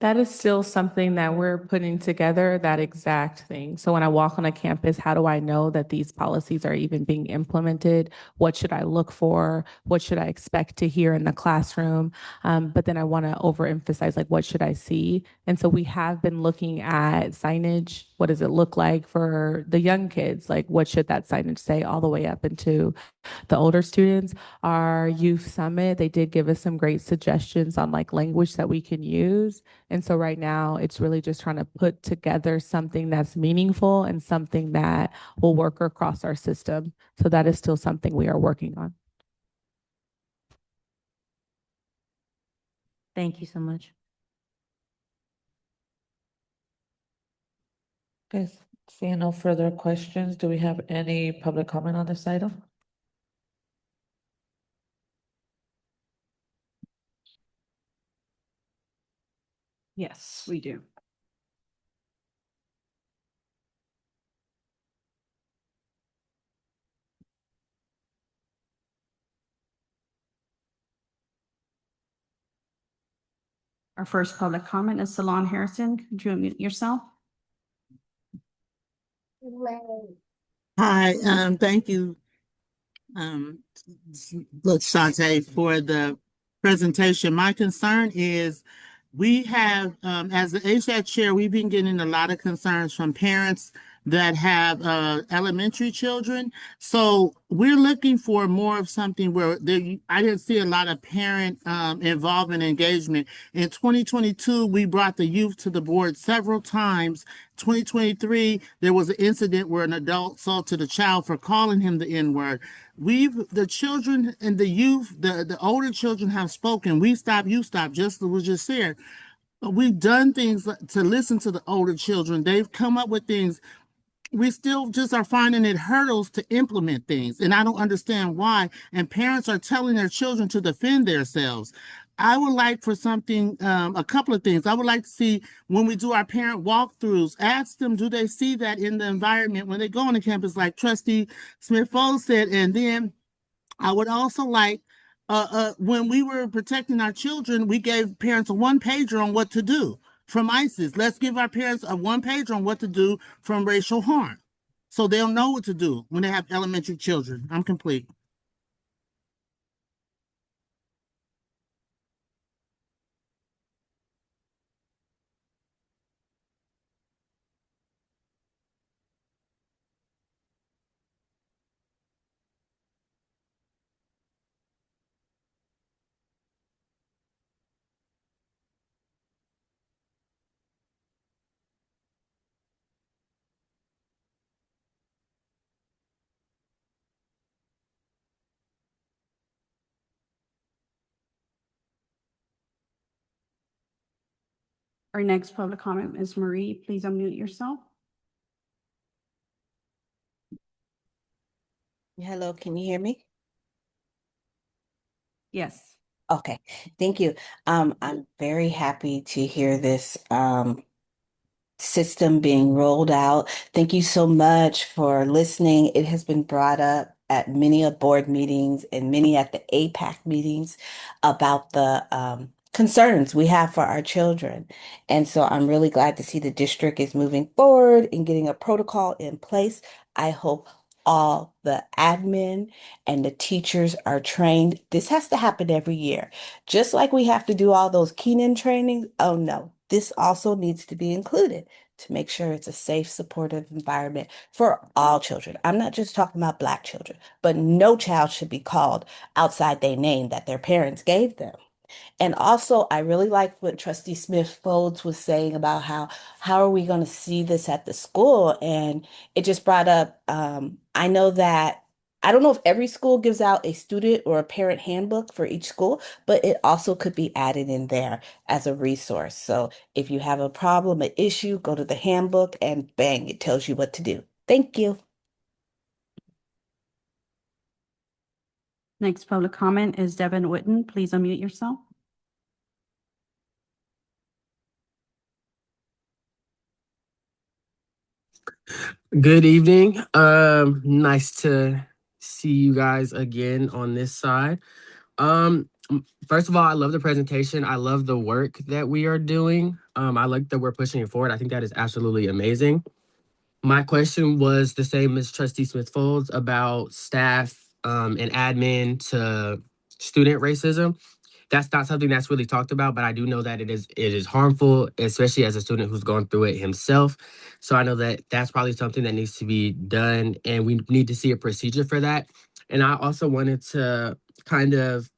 That is still something that we're putting together, that exact thing. So when I walk on a campus, how do I know that these policies are even being implemented? What should I look for? What should I expect to hear in the classroom? But then I want to overemphasize, like, what should I see? And so we have been looking at signage. What does it look like for the young kids? Like, what should that signage say all the way up into the older students? Our youth summit, they did give us some great suggestions on like language that we can use. And so right now it's really just trying to put together something that's meaningful and something that will work across our system. So that is still something we are working on. Thank you so much. Okay, seeing no further questions, do we have any public comment on this item? Yes, we do. Our first public comment is Salon Harrison. Could you unmute yourself? Hi, thank you, look, Shante, for the presentation. My concern is we have, as the HVAC chair, we've been getting a lot of concerns from parents that have elementary children. So we're looking for more of something where there, I didn't see a lot of parent involvement and engagement. In 2022, we brought the youth to the board several times. 2023, there was an incident where an adult assaulted a child for calling him the N-word. The children and the youth, the older children have spoken. We stop, you stop, just was just said. But we've done things to listen to the older children. They've come up with things. We still just are finding it hurdles to implement things. And I don't understand why. And parents are telling their children to defend themselves. I would like for something, a couple of things. I would like to see when we do our parent walkthroughs, ask them, do they see that in the environment when they go on the campus, like Trustee Smith-Foley said, and then I would also like, when we were protecting our children, we gave parents a one-pager on what to do from ISIS. Let's give our parents a one-pager on what to do from racial harm, so they'll know what to do when they have elementary children. I'm complete. Our next public comment is Marie. Please unmute yourself. Hello, can you hear me? Yes. Okay, thank you. I'm very happy to hear this system being rolled out. Thank you so much for listening. It has been brought up at many of board meetings and many at the APAC meetings about the concerns we have for our children. And so I'm really glad to see the district is moving forward and getting a protocol in place. I hope all the admin and the teachers are trained. This has to happen every year. Just like we have to do all those Keenan trainings. Oh no, this also needs to be included to make sure it's a safe, supportive environment for all children. I'm not just talking about Black children, but no child should be called outside their name that their parents gave them. And also, I really like what Trustee Smith Folds was saying about how are we going to see this at the school? And it just brought up, I know that I don't know if every school gives out a student or a parent handbook for each school, but it also could be added in there as a resource. So if you have a problem, an issue, go to the handbook and bang, it tells you what to do. Thank you. Next public comment is Devin Witten. Please unmute yourself. Good evening. Nice to see you guys again on this side. First of all, I love the presentation. I love the work that we are doing. I like that we're pushing it forward. I think that is absolutely amazing. My question was the same as Trustee Smith Folds about staff and admin to student racism. That's not something that's really talked about, but I do know that it is harmful, especially as a student who's gone through it himself. So I know that that's probably something that needs to be done, and we need to see a procedure for that. And I also wanted to kind of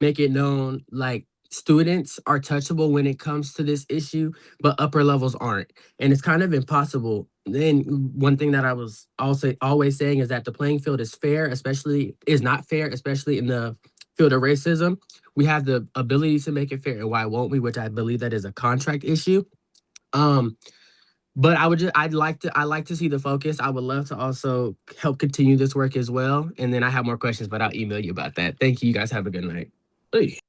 make it known, like, students are touchable when it comes to this issue, but upper levels aren't. And it's kind of impossible. Then one thing that I was also always saying is that the playing field is not fair, especially in the field of racism. We have the ability to make it fair, and why won't we? Which I believe that is a contract issue. But I'd like to see the focus. I would love to also help continue this work as well. And then I have more questions, but I'll email you about that. Thank you. You guys have a good night. Hey.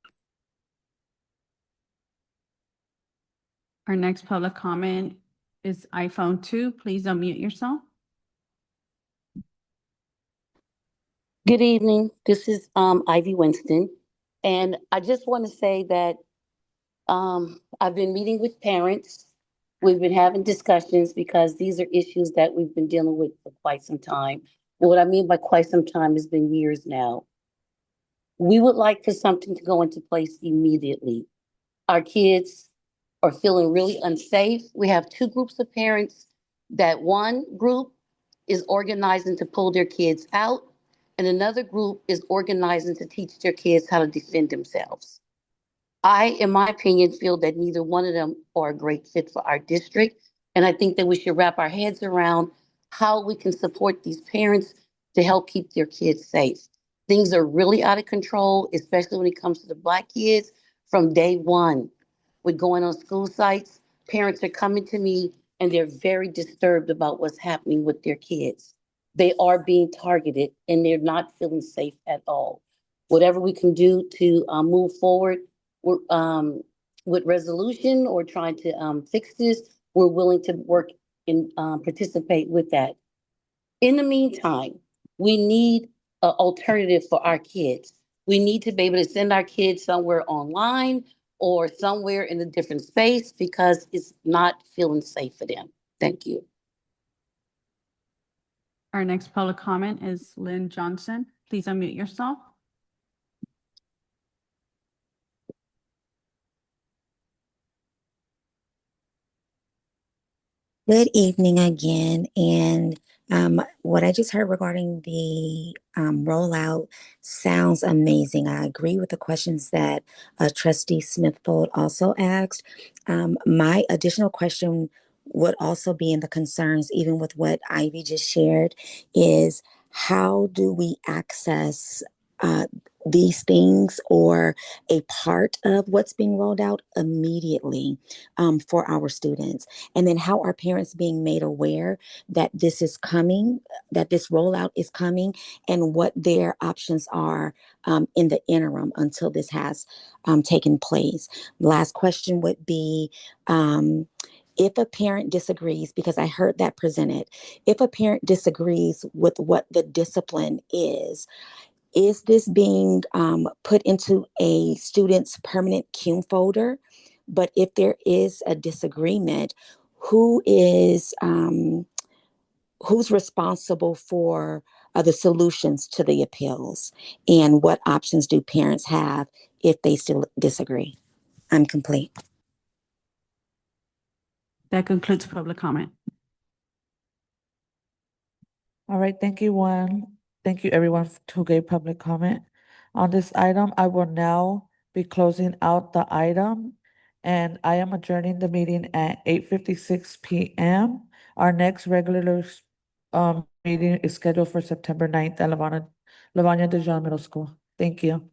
Our next public comment is iPhone 2. Please unmute yourself. Good evening. This is Ivy Winston. And I just want to say that I've been meeting with parents. We've been having discussions because these are issues that we've been dealing with for quite some time. And what I mean by quite some time has been years now. We would like for something to go into place immediately. Our kids are feeling really unsafe. We have two groups of parents. That one group is organizing to pull their kids out, and another group is organizing to teach their kids how to defend themselves. I, in my opinion, feel that neither one of them are a great fit for our district. And I think that we should wrap our heads around how we can support these parents to help keep their kids safe. Things are really out of control, especially when it comes to the Black kids from day one. With going on school sites, parents are coming to me and they're very disturbed about what's happening with their kids. They are being targeted and they're not feeling safe at all. Whatever we can do to move forward, with resolution or trying to fix this, we're willing to work and participate with that. In the meantime, we need an alternative for our kids. We need to be able to send our kids somewhere online or somewhere in a different space because it's not feeling safe for them. Thank you. Our next public comment is Lynn Johnson. Please unmute yourself. Good evening again. And what I just heard regarding the rollout sounds amazing. I agree with the questions that Trustee Smithfold also asked. My additional question would also be in the concerns, even with what Ivy just shared, is how do we access these things or a part of what's being rolled out immediately for our students? And then how are parents being made aware that this is coming, that this rollout is coming, and what their options are in the interim until this has taken place? Last question would be, if a parent disagrees, because I heard that presented, if a parent disagrees with what the discipline Is this being put into a student's permanent CUME folder? But if there is a disagreement, who is who's responsible for the solutions to the appeals? And what options do parents have if they still disagree? I'm complete. That concludes public comment. All right, thank you, Juan. Thank you, everyone who gave public comment. On this item, I will now be closing out the item, and I am adjourning the meeting at 8:56 p.m. Our next regular meeting is scheduled for September 9th at Lavanya de Jean Middle School. Thank you.